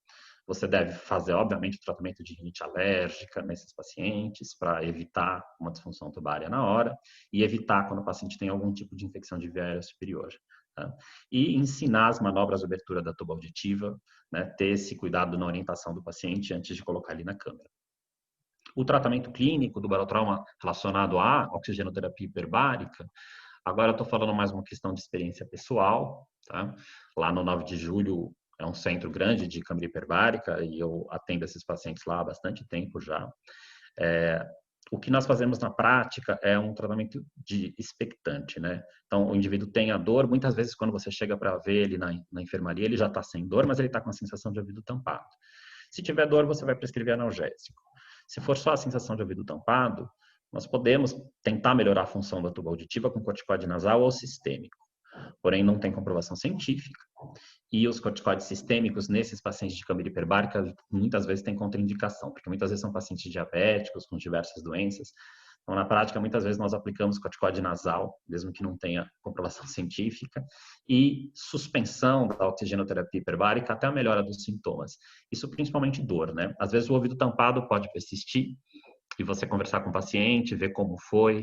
Você deve fazer, obviamente, o tratamento de rinite alérgica nesses pacientes para evitar uma disfunção tubária na hora e evitar quando o paciente tem algum tipo de infecção de via aérea superior. Tá? E ensinar as manobras de abertura da tuba auditiva, né? Ter esse cuidado na orientação do paciente antes de colocar ele na câmera. O tratamento clínico do barotrauma relacionado à oxigenoterapia hiperbárica, agora eu estou falando mais uma questão de experiência pessoal, tá? Lá no 9 de julho é um centro grande de câmara hiperbárica e eu atendo esses pacientes lá há bastante tempo já. O que nós fazemos na prática é um tratamento de expectante, né? Então, o indivíduo tem a dor, muitas vezes quando você chega para ver ele na enfermaria, ele já está sem dor, mas ele está com a sensação de ouvido tampado. Se tiver dor, você vai prescrever analgésico. Se for só a sensação de ouvido tampado, nós podemos tentar melhorar a função da tuba auditiva com corticoide nasal ou sistêmico. Porém, não tem comprovação científica. E os corticoides sistêmicos, nesses pacientes de câmara hiperbárica, muitas vezes têm contraindicação, porque muitas vezes são pacientes diabéticos, com diversas doenças. Então, na prática, muitas vezes nós aplicamos corticoide nasal, mesmo que não tenha comprovação científica, e suspensão da oxigenoterapia hiperbárica até a melhora dos sintomas. Isso principalmente dor, né? Às vezes o ouvido tampado pode persistir, e você conversar com o paciente, ver como foi,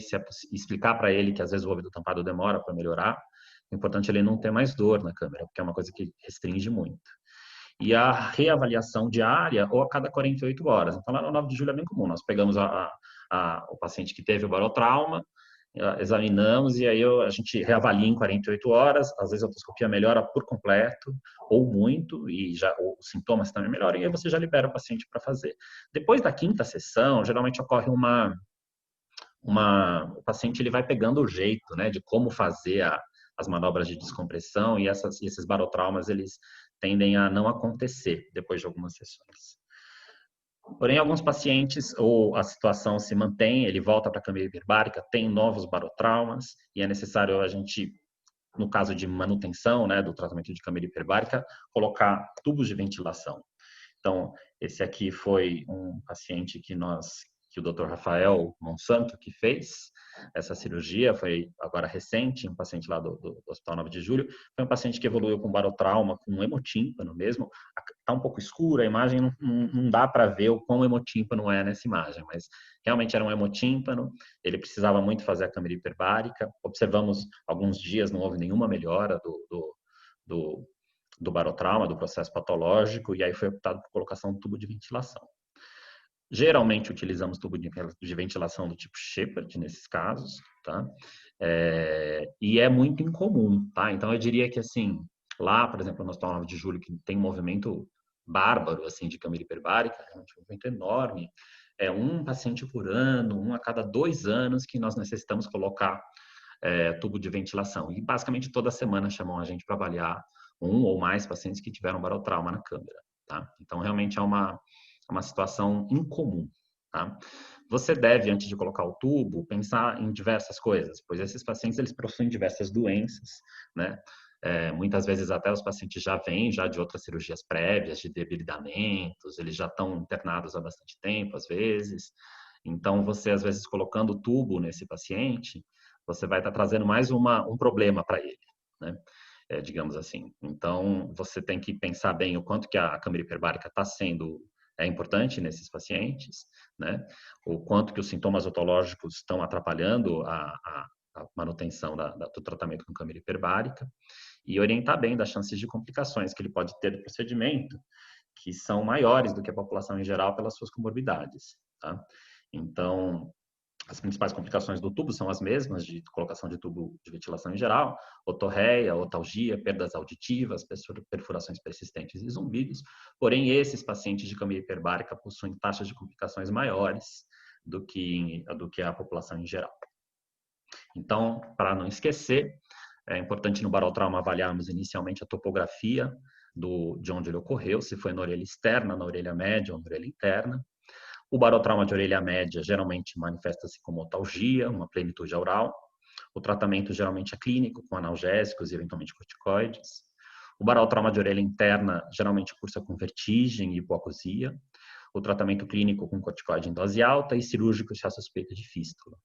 explicar para ele que às vezes o ouvido tampado demora para melhorar. O importante é ele não ter mais dor na câmera, porque é uma coisa que restringe muito. E a reavaliação diária ou a cada 48 horas. Então, lá no 9 de julho é bem comum. Nós pegamos o paciente que teve o barotrauma, examinamos e aí a gente reavalia em 48 horas. Às vezes a otoscopia melhora por completo ou muito e já os sintomas também melhoram e aí você já libera o paciente para fazer. Depois da quinta sessão, geralmente ocorre o paciente ele vai pegando o jeito, né, de como fazer as manobras de descompressão e esses barotraumas eles tendem a não acontecer depois de algumas sessões. Porém, alguns pacientes, ou a situação se mantém, ele volta para a câmara hiperbárica, tem novos barotraumas, e é necessário a gente, no caso de manutenção, né, do tratamento de câmara hiperbárica, colocar tubos de ventilação. Então, esse aqui foi um paciente que o Dr. Rafael Monsanto que fez essa cirurgia, foi agora recente, um paciente lá do Hospital 9 de Julho, foi um paciente que evoluiu com barotrauma, com um hemotímpano mesmo, está um pouco escura a imagem, não dá para ver o quão hemotímpano é nessa imagem, mas realmente era um hemotímpano, ele precisava muito fazer a câmara hiperbárica, observamos alguns dias, não houve nenhuma melhora do barotrauma, do processo patológico, e aí foi optado por colocação de tubo de ventilação. Geralmente utilizamos tubo de ventilação do tipo Shepard nesses casos, tá? E é muito incomum, tá? Então eu diria que assim, lá, por exemplo, no Hospital 9 de Julho, que tem um movimento bárbaro assim de câmara hiperbárica, é um movimento enorme, é um paciente por ano, um a cada 2 anos que nós necessitamos colocar tubo de ventilação. E basicamente toda semana chamam a gente para avaliar um ou mais pacientes que tiveram barotrauma na câmera, tá? Então realmente é uma situação incomum, tá? Você deve, antes de colocar o tubo, pensar em diversas coisas, pois esses pacientes, eles possuem diversas doenças, né? Muitas vezes até os pacientes já vêm já de outras cirurgias prévias, de debilitamentos, eles já estão internados há bastante tempo, às vezes. Então, você, às vezes, colocando o tubo nesse paciente, você vai estar trazendo mais um problema para ele, né? Digamos assim. Então, você tem que pensar bem o quanto que a câmara hiperbárica está sendo importante nesses pacientes, né? O quanto que os sintomas otológicos estão atrapalhando a manutenção do tratamento com câmara hiperbárica e orientar bem das chances de complicações que ele pode ter do procedimento, que são maiores do que a população em geral pelas suas comorbidades, tá? Então, as principais complicações do tubo são as mesmas de colocação de tubo de ventilação em geral, otorreia, otalgia, perdas auditivas, perfurações persistentes e zumbidos. Porém, esses pacientes de câmara hiperbárica possuem taxas de complicações maiores do que a população em geral. Então, para não esquecer, é importante no barotrauma avaliarmos inicialmente a topografia de onde ele ocorreu, se foi na orelha externa, na orelha média ou na orelha interna. O barotrauma de orelha média geralmente manifesta-se como otalgia, uma plenitude aural. O tratamento geralmente é clínico, com analgésicos e eventualmente corticoides. O barotrauma de orelha interna geralmente cursa com vertigem e hipoacusia. O tratamento clínico com corticoide em dose alta e cirúrgico se há suspeita de fístula.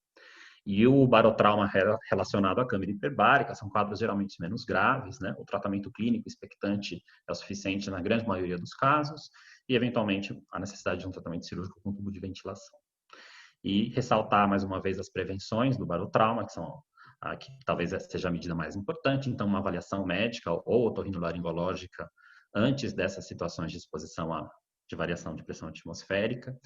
E o barotrauma relacionado à câmara hiperbárica são quadros geralmente menos graves, né? O tratamento clínico expectante é o suficiente na grande maioria dos casos e, eventualmente, a necessidade de um tratamento cirúrgico com tubo de ventilação. E ressaltar, mais uma vez, as prevenções do barotrauma, que são que talvez seja a medida mais importante. Então, uma avaliação médica ou otorrinolaringológica antes dessas situações de exposição de variação de pressão atmosférica.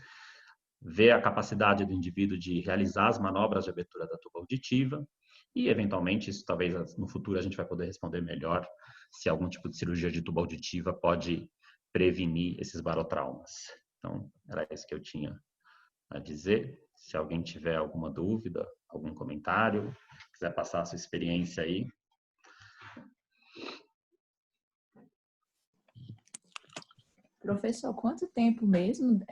Ver a capacidade do indivíduo de realizar as manobras de abertura da tuba auditiva e, eventualmente, isso talvez no futuro a gente vai poder responder melhor se algum tipo de cirurgia de tuba auditiva pode prevenir esses barotraumas. Então, era isso que eu tinha a dizer. Se alguém tiver alguma dúvida, algum comentário, quiser passar a sua experiência aí. Professor, quanto tempo mesmo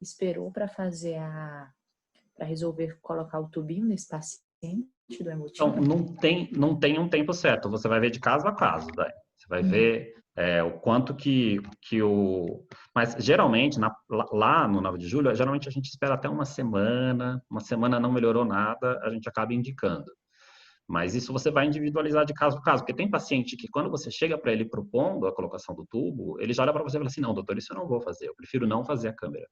esperou para para resolver colocar o tubinho nesse paciente do emotivo? Então, não tem um tempo certo. Você vai ver de caso a caso, daí. Você vai ver o quanto que o... Mas, geralmente, lá no 9 de julho, geralmente a gente espera até uma semana não melhorou nada, a gente acaba indicando. Mas isso você vai individualizar de caso a caso, porque tem paciente que quando você chega para ele propondo a colocação do tubo, ele já olha para você e fala assim, não, doutor, isso eu não vou fazer, eu prefiro não fazer a câmera.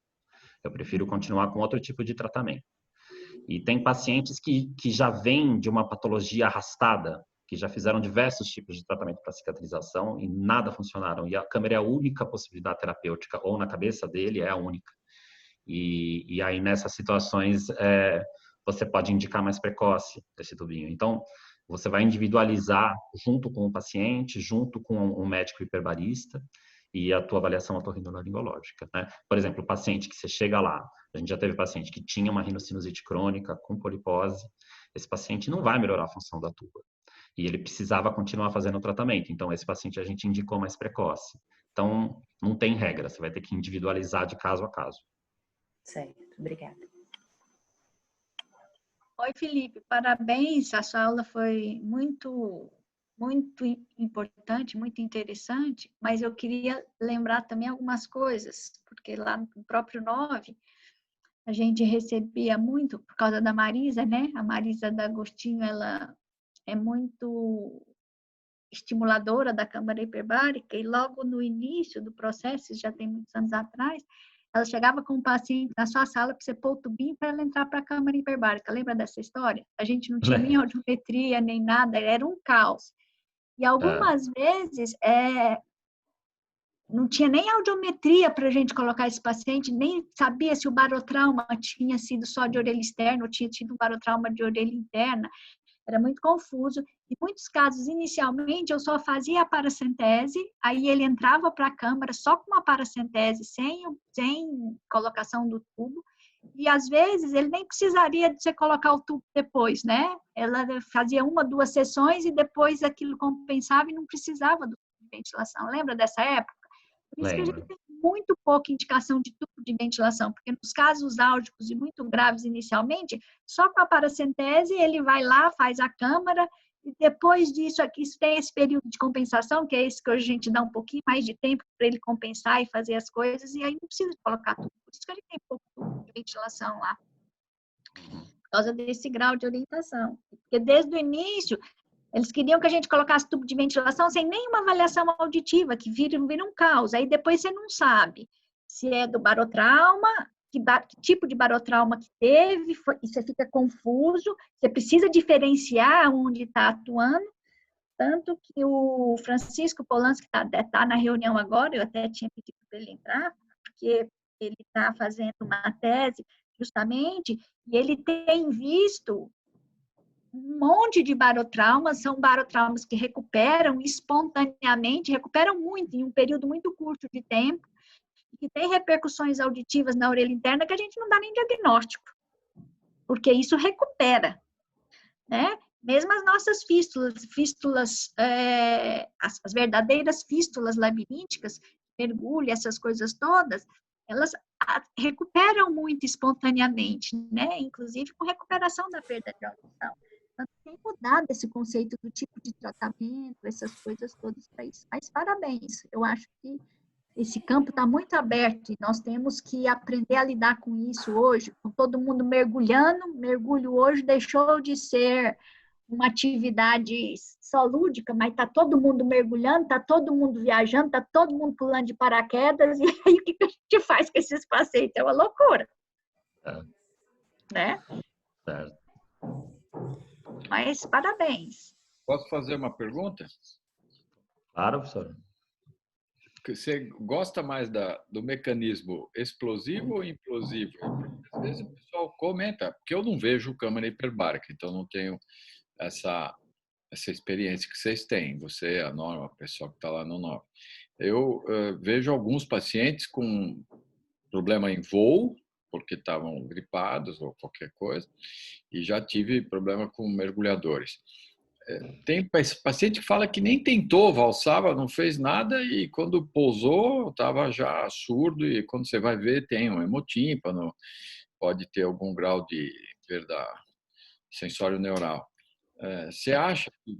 Eu prefiro continuar com outro tipo de tratamento. E tem pacientes que já vêm de uma patologia arrastada, que já fizeram diversos tipos de tratamento para cicatrização e nada funcionaram. E a câmera é a única possibilidade terapêutica, ou na cabeça dele é a única. E aí, nessas situações, você pode indicar mais precoce esse tubinho. Então, você vai individualizar junto com o paciente, junto com o médico hiperbarista e a tua avaliação otorrinolaringológica, né? Por exemplo, o paciente que você chega lá, a gente já teve paciente que tinha uma rinocinusite crônica com polipose, esse paciente não vai melhorar a função da tuba. E ele precisava continuar fazendo o tratamento. Então, esse paciente a gente indicou mais precoce. Então, não tem regra, você vai ter que individualizar de caso a caso. Certo, obrigada. Oi, Felipe, parabéns. A sua aula foi muito importante, muito interessante, mas eu queria lembrar também algumas coisas, porque lá no próprio 9, a gente recebia muito, por causa da Marisa, né? A Marisa D'Agostinho, ela é muito estimuladora da câmara hiperbárica, e logo no início do processo, já tem muitos anos atrás, ela chegava com um paciente na sua sala para você pôr o tubinho para ela entrar para a câmara hiperbárica. Lembra dessa história? A gente não tinha nem audiometria, nem nada, era um caos. E algumas vezes não tinha nem audiometria para a gente colocar esse paciente, nem sabia se o barotrauma tinha sido só de orelha externa ou tinha tido um barotrauma de orelha interna. Era muito confuso. Em muitos casos, inicialmente, eu só fazia a paracentese, aí ele entrava para a câmara só com uma paracentese, sem colocação do tubo, e às vezes ele nem precisaria de você colocar o tubo depois, né? Ela fazia 1 ou 2 sessões e depois aquilo compensava e não precisava do tubo de ventilação. Lembra dessa época? Por isso que a gente tem muito pouca indicação de tubo de ventilação, porque nos casos álgicos e muito graves inicialmente, só com a paracentese ele vai lá, faz a câmara, e depois disso aqui tem esse período de compensação, que é esse que hoje a gente dá um pouquinho mais de tempo para ele compensar e fazer as coisas, e aí não precisa colocar tubo. Por isso que a gente tem pouco tubo de ventilação lá, por causa desse grau de orientação. Porque desde o início, eles queriam que a gente colocasse tubo de ventilação sem nenhuma avaliação auditiva, que vira um caos. Aí depois você não sabe se é do barotrauma, que tipo de barotrauma que teve, e você fica confuso, você precisa diferenciar onde está atuando. Tanto que o Francisco Polanski está na reunião agora, eu até tinha pedido para ele entrar, porque ele está fazendo uma tese justamente, e ele tem visto um monte de barotraumas, são barotraumas que recuperam espontaneamente, recuperam muito, em um período muito curto de tempo, e que tem repercussões auditivas na orelha interna que a gente não dá nem diagnóstico, porque isso recupera, né? Mesmo as nossas fístulas, as verdadeiras fístulas labirínticas, mergulho, essas coisas todas, elas recuperam muito espontaneamente, né? Inclusive com recuperação da perda de audição. Portanto, tem mudado esse conceito do tipo de tratamento, essas coisas todas para isso. Mas parabéns, eu acho que esse campo está muito aberto e nós temos que aprender a lidar com isso hoje, com todo mundo mergulhando. Mergulho hoje deixou de ser uma atividade só lúdica, mas está todo mundo mergulhando, está todo mundo viajando, está todo mundo pulando de paraquedas, e aí o que a gente faz com esses passeios? É uma loucura. Né? Certo. Mas parabéns. Posso fazer uma pergunta? Claro, professor. Você gosta mais do mecanismo explosivo ou implosivo? Às vezes o pessoal comenta, porque eu não vejo câmara hiperbárica, então não tenho essa experiência que vocês têm. Você, a Norma, a pessoa que está lá no Norma. Eu vejo alguns pacientes com problema em voo, porque estavam gripados ou qualquer coisa, e já tive problema com mergulhadores. Tem paciente que fala que nem tentou, valsava, não fez nada e quando pousou estava já surdo e quando você vai ver tem um hemotímpano, pode ter algum grau de perda sensório neural. Você acha que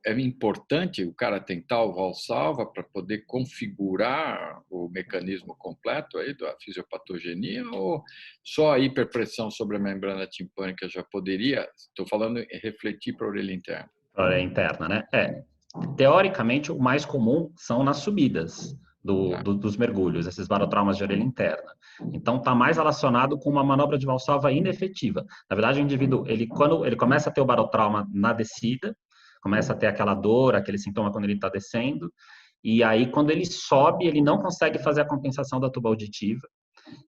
é importante o cara tentar o valsalva para poder configurar o mecanismo completo aí da fisiopatogenia ou só a hiperpressão sobre a membrana timpânica já poderia, estou falando em refletir para a orelha interna? Orelha interna, né? Teoricamente, o mais comum são nas subidas dos mergulhos, esses barotraumas de orelha interna. Então, está mais relacionado com uma manobra de valsalva inefetiva. Na verdade, o indivíduo, quando ele começa a ter o barotrauma na descida, começa a ter aquela dor, aquele sintoma quando ele está descendo, e aí, quando ele sobe, ele não consegue fazer a compensação da tuba auditiva,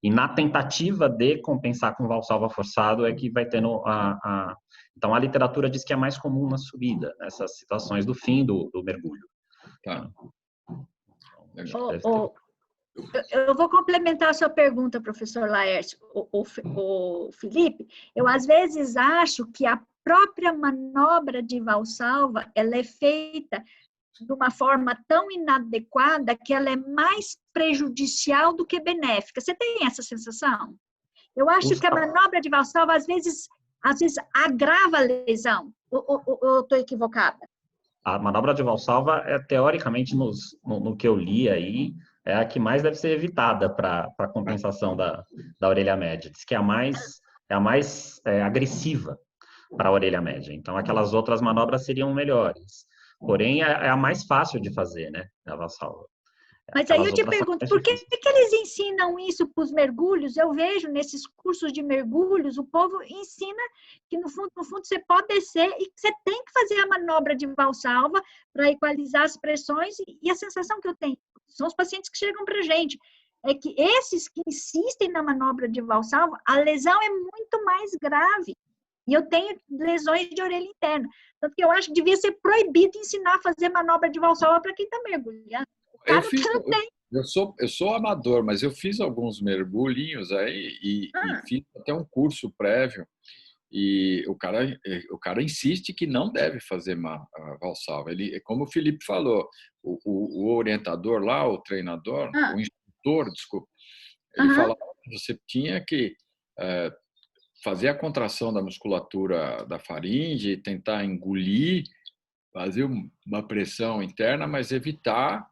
e na tentativa de compensar com valsalva forçado é que vai tendo Então, a literatura diz que é mais comum na subida, nessas situações do fim do mergulho. Tá. Eu vou complementar a sua pergunta, professor Laércio. O Felipe, eu às vezes acho que a própria manobra de valsalva, ela é feita de uma forma tão inadequada que ela é mais prejudicial do que benéfica. Você tem essa sensação? Eu acho que a manobra de valsalva, às vezes agrava a lesão. Ou estou equivocada? A manobra de valsalva teoricamente, no que eu li aí, é a que mais deve ser evitada para a compensação da orelha média. Diz que é a mais agressiva para a orelha média. Então, aquelas outras manobras seriam melhores. Porém, é a mais fácil de fazer, né? A valsalva. Mas aí eu te pergunto, por que eles ensinam isso para os mergulhos? Eu vejo nesses cursos de mergulhos, o povo ensina que no fundo você pode descer e que você tem que fazer a manobra de valsalva para equalizar as pressões. E a sensação que eu tenho, são os pacientes que chegam para a gente, é que esses que insistem na manobra de valsalva, a lesão é muito mais grave. E eu tenho lesões de orelha interna. Tanto que eu acho que devia ser proibido ensinar a fazer manobra de valsalva para quem está mergulhando. Eu sou amador, mas eu fiz alguns mergulhinhos aí e fiz até um curso prévio. E o cara insiste que não deve fazer valsalva. Ele, como o Felipe falou, o orientador lá, o treinador, o instrutor, desculpa, ele falava que você tinha que fazer a contração da musculatura da faringe, tentar engolir, fazer uma pressão interna, mas evitar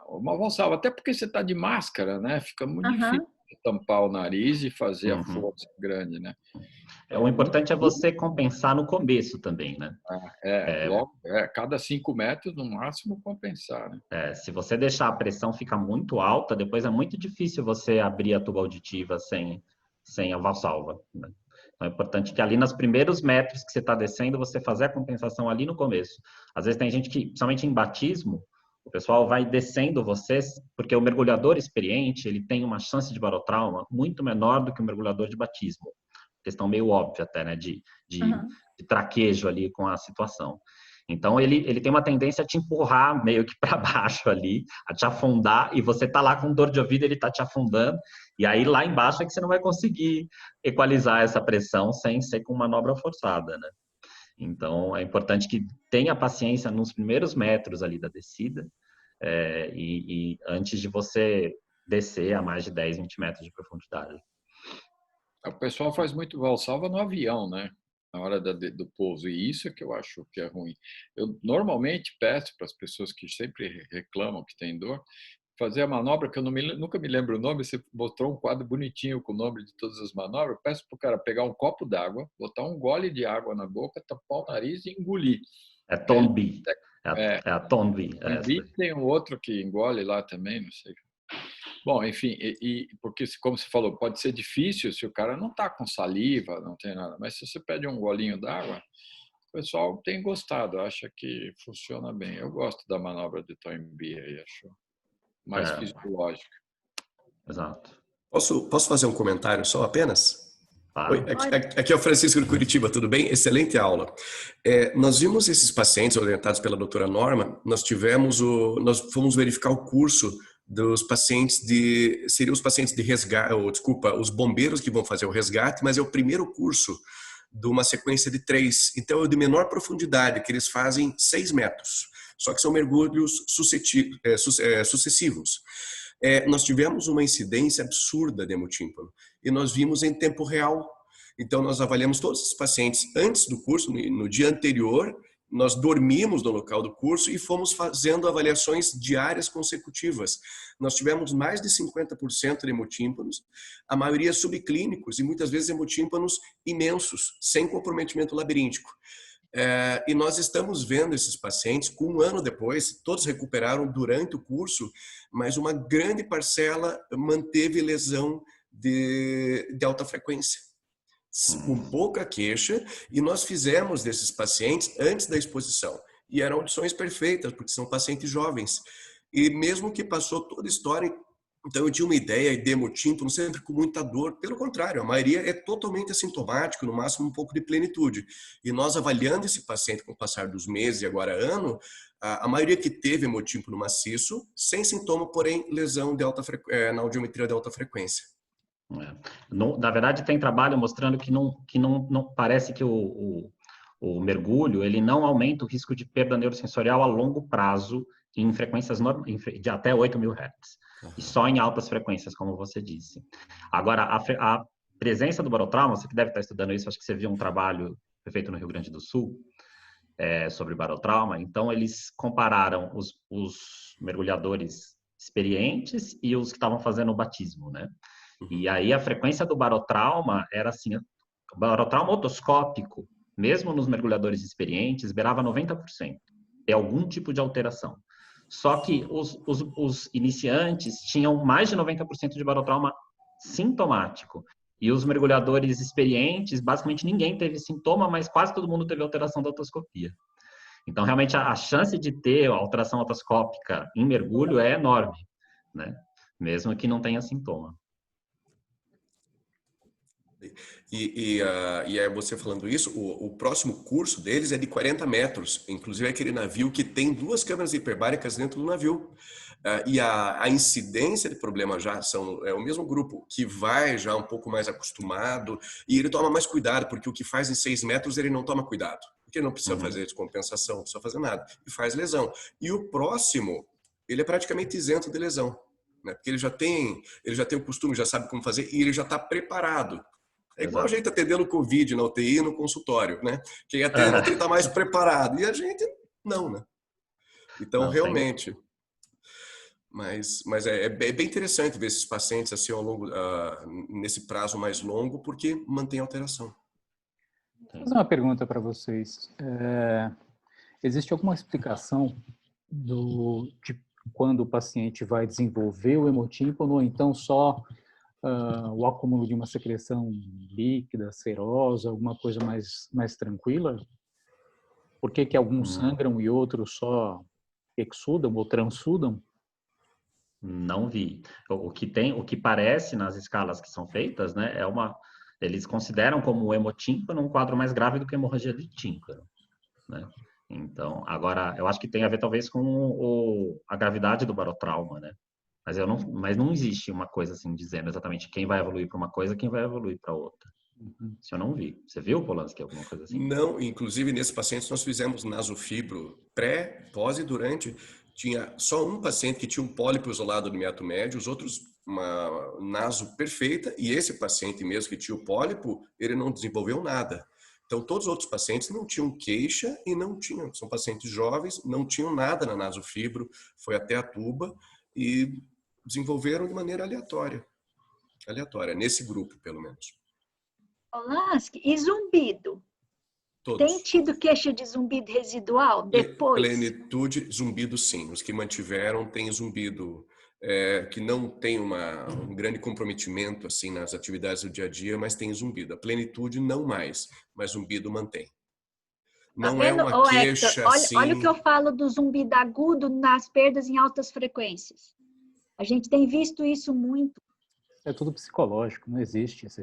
uma valsalva. Até porque você está de máscara, né? Fica muito difícil tampar o nariz e fazer a força grande, né? O importante é você compensar no começo também, né? Cada 5 metros, no máximo, compensar, né? Se você deixar a pressão ficar muito alta, depois é muito difícil você abrir a tuba auditiva sem a valsalva, né? Então, é importante que ali nos primeiros metros que você está descendo, você fazer a compensação ali no começo. Às vezes tem gente que, principalmente em batismo, o pessoal vai descendo vocês, porque o mergulhador experiente, ele tem uma chance de barotrauma muito menor do que o mergulhador de batismo. Questão meio óbvia até, né, de traquejo ali com a situação. Então, ele tem uma tendência a te empurrar meio que para baixo ali, a te afundar, e você tá lá com dor de ouvido, ele tá te afundando, e aí lá embaixo é que você não vai conseguir equalizar essa pressão sem ser com manobra forçada, né? Então, é importante que tenha paciência nos primeiros metros ali da descida, e antes de você descer a mais de 10, 20 metros de profundidade. O pessoal faz muito valsalva no avião, né? na hora do pouso. E isso é que eu acho que é ruim. Eu normalmente peço para as pessoas que sempre reclamam que têm dor, fazer a manobra, que eu nunca me lembro o nome, você mostrou um quadro bonitinho com o nome de todas as manobras, eu peço para o cara pegar um copo d'água, botar um gole de água na boca, tapar o nariz e engolir. É Tonbi. É a Tonbi. Tem um outro que engole lá também, não sei. Bom, enfim, porque, como você falou, pode ser difícil se o cara não está com saliva, não tem nada, mas se você pede um golinho d'água, o pessoal tem gostado, acha que funciona bem. Eu gosto da manobra de Toynbee aí, acho mais fisiológica. Exato. Posso fazer um comentário só apenas? Claro. Oi, aqui é o Francisco de Curitiba, tudo bem? Excelente aula. Nós vimos esses pacientes orientados pela doutora Norma, nós fomos verificar o curso dos pacientes seriam os pacientes de resgate, os bombeiros que vão fazer o resgate, mas é o primeiro curso de uma sequência de 3. Então, é de menor profundidade, que eles fazem 6 metros. Só que são mergulhos sucessivos. Nós tivemos uma incidência absurda de hemotímpano e nós vimos em tempo real. Então, nós avaliamos todos os pacientes antes do curso, no dia anterior, nós dormimos no local do curso e fomos fazendo avaliações diárias consecutivas. Nós tivemos mais de 50% de hemotímpanos, a maioria subclínicos e muitas vezes hemotímpanos imensos, sem comprometimento labiríntico. E nós estamos vendo esses pacientes, com um ano depois, todos recuperaram durante o curso, mas uma grande parcela manteve lesão de alta frequência, com pouca queixa, e nós fizemos desses pacientes antes da exposição. E eram audições perfeitas, porque são pacientes jovens. E mesmo que passou toda a história, então eu tinha uma ideia de hemotímpano sempre com muita dor. Pelo contrário, a maioria é totalmente assintomático, no máximo um pouco de plenitude. E nós avaliando esse paciente com o passar dos meses e agora ano, a maioria que teve hemotímpano maciço, sem sintoma, porém lesão de na audiometria de alta frequência. Na verdade, tem trabalho mostrando que não parece que o mergulho ele não aumenta o risco de perda neurosensorial a longo prazo em frequências de até 8.000 Hz. E só em altas frequências, como você disse. Agora, a presença do barotrauma, você que deve estar estudando isso, acho que você viu um trabalho feito no Rio Grande do Sul sobre barotrauma. Então, eles compararam os mergulhadores experientes e os que estavam fazendo o batismo, né? E aí a frequência do barotrauma era assim, o barotrauma otoscópico, mesmo nos mergulhadores experientes, beirava 90%. É algum tipo de alteração. Só que os iniciantes tinham mais de 90% de barotrauma sintomático. E os mergulhadores experientes, basicamente ninguém teve sintoma, mas quase todo mundo teve alteração da otoscopia. Então, realmente, a chance de ter alteração otoscópica em mergulho é enorme, né? Mesmo que não tenha sintoma. E aí você falando isso, o próximo curso deles é de 40 metros, inclusive é aquele navio que tem 2 câmeras hiperbáricas dentro do navio. E a incidência de problema já é o mesmo grupo que vai já um pouco mais acostumado e ele toma mais cuidado, porque o que faz em 6 metros ele não toma cuidado, porque ele não precisa fazer descompensação, não precisa fazer nada, e faz lesão. E o próximo, ele é praticamente isento de lesão, né? Porque ele já tem o costume, já sabe como fazer e ele já está preparado. É igual a gente atendendo o Covid na UTI e no consultório, né? Quem atende está mais preparado. E a gente não, né? Então, realmente. Mas é bem interessante ver esses pacientes assim ao longo, nesse prazo mais longo, porque mantém alteração. Vou fazer uma pergunta para vocês. Existe alguma explicação de quando o paciente vai desenvolver o hemotímpano ou então só o acúmulo de uma secreção líquida, serosa, alguma coisa mais tranquila? Por que alguns sangram e outros só exudam ou transudam? Não vi. O que parece nas escalas que são feitas, né, eles consideram como o hemotímpano um quadro mais grave do que a hemorragia de tímpano, né? Então, agora, eu acho que tem a ver talvez com a gravidade do barotrauma, né? Mas não existe uma coisa assim dizendo exatamente quem vai evoluir para uma coisa e quem vai evoluir para outra. Isso eu não vi. Você viu, Polanski, alguma coisa assim? Não, inclusive nesse paciente nós fizemos nasofibro pré, pós e durante. Tinha só um paciente que tinha um pólipo isolado no meato médio, os outros uma naso perfeita, e esse paciente mesmo que tinha o pólipo, ele não desenvolveu nada. Então, todos os outros pacientes não tinham queixa e não tinham, são pacientes jovens, não tinham nada na nasofibro, foi até a tuba e desenvolveram de maneira aleatória, nesse grupo, pelo menos. Polanski, e zumbido? Todos. Tem tido queixa de zumbido residual depois? Plenitude, zumbido sim. Os que mantiveram têm zumbido que não tem um grande comprometimento assim nas atividades do dia a dia, mas tem zumbido. A plenitude não mais, mas zumbido mantém. Não tá é vendo? uma queixa Hector, assim... olha o que eu falo do zumbido agudo nas perdas em altas frequências. A gente tem visto isso muito. É tudo psicológico, não existe esse.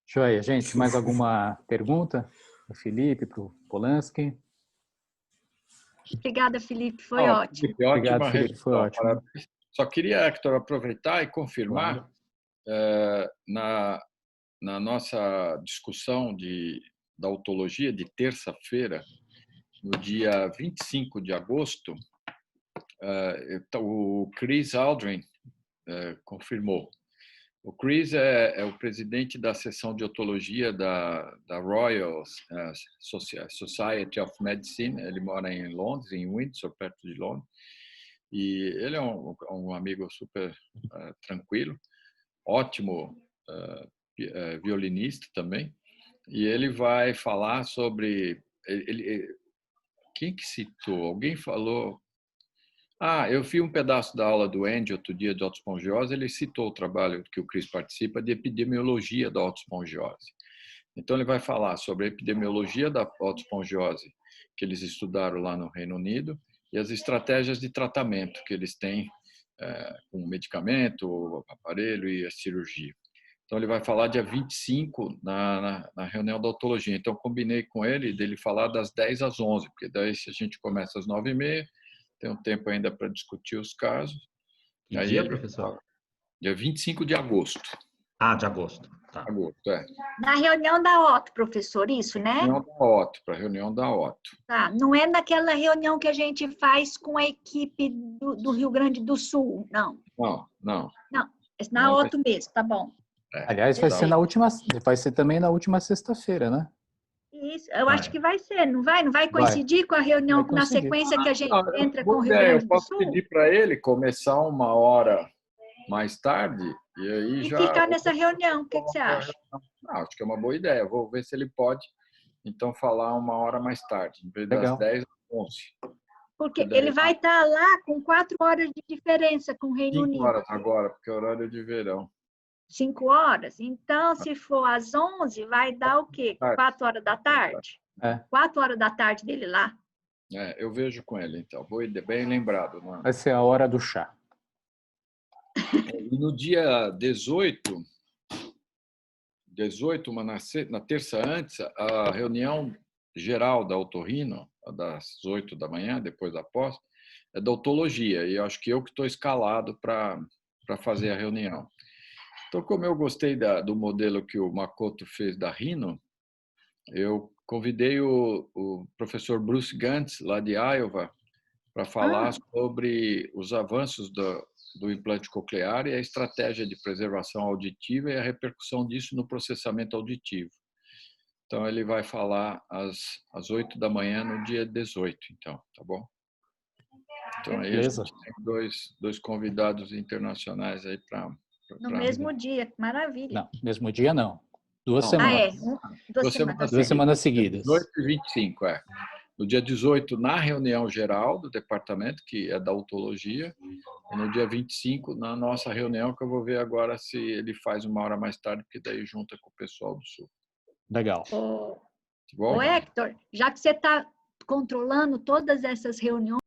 Joia, gente, mais alguma pergunta para o Felipe, para o Polanski? Obrigada, Felipe, foi ótimo. Felipe, Obrigado, Felipe, foi ótimo. Parabéns. Só queria, Hector, aproveitar e confirmar na nossa discussão da autologia de terça-feira, no dia 25 de agosto, o Chris Aldrin confirmou. O Chris é o presidente da seção de otologia da Royal Society of Medicine. Ele mora em Londres, em Windsor, perto de Londres. E ele é um amigo super tranquilo, ótimo violinista também. E ele vai falar sobre... Quem que citou? Alguém falou... eu vi um pedaço da aula do Andy outro dia de autoespongiose, ele citou o trabalho que o Chris participa de epidemiologia da autoespongiose. Então, ele vai falar sobre a epidemiologia da autoespongiose que eles estudaram lá no Reino Unido e as estratégias de tratamento que eles têm com medicamento, aparelho e a cirurgia. Então, ele vai falar dia 25 na reunião da autologia. Então, combinei com ele dele falar das 10 às 11, porque daí se a gente começa às 9h30, tem um tempo ainda para discutir os casos. Que dia, professor? Dia 25 de agosto. De agosto. Tá. Agosto, Na reunião da OTO, professor, isso, né? Para a reunião da OTO. Tá, não é naquela reunião que a gente faz com a equipe do Rio Grande do Sul, não. Não. Não, é na OTO mesmo, tá bom. Aliás, vai ser também na última sexta-feira, né? Isso, eu acho que vai ser, não vai? Não vai coincidir com a reunião na sequência que a gente entra com o Rio Grande do Sul? Eu posso pedir para ele começar 1h mais tarde e aí já... ficar nessa reunião, o que você acha? Acho que é uma boa ideia. Vou ver se ele pode, então, falar 1h mais tarde, em vez das 10 às 11. Porque ele vai estar lá com 4 horas de diferença com o Reino Unido. 5 horas agora, porque é horário de verão. 5 horas? Então, se for às 11, vai dar o quê? 4 horas da tarde? 4 horas da tarde dele lá? Eu vejo com ele, então. Bem lembrado. Não? Vai ser a hora do chá. E no dia 18, na terça antes, a reunião geral da Otorrino, das 8 da manhã, depois da pós, é da otologia. E eu acho que eu que estou escalado para fazer a reunião. Então, como eu gostei do modelo que o Makoto fez da Rhino, eu convidei o professor Bruce Gantz, lá de Iowa, para falar sobre os avanços do implante coclear e a estratégia de preservação auditiva e a repercussão disso no processamento auditivo. Então, ele vai falar às 8 da manhã, no dia 18, então, tá bom? Então, aí a gente tem dois convidados internacionais aí para... No mesmo dia, que maravilha. Não, mesmo dia não. 2 semanas. 2 semanas seguidas. 18 e 25, No dia 18, na reunião geral do departamento, que é da otologia, e no dia 25, na nossa reunião, que eu vou ver agora se ele faz 1 hora mais tarde, porque daí junta com o pessoal do Sul. Legal. Ô, Hector, já que você está controlando todas essas reuniões,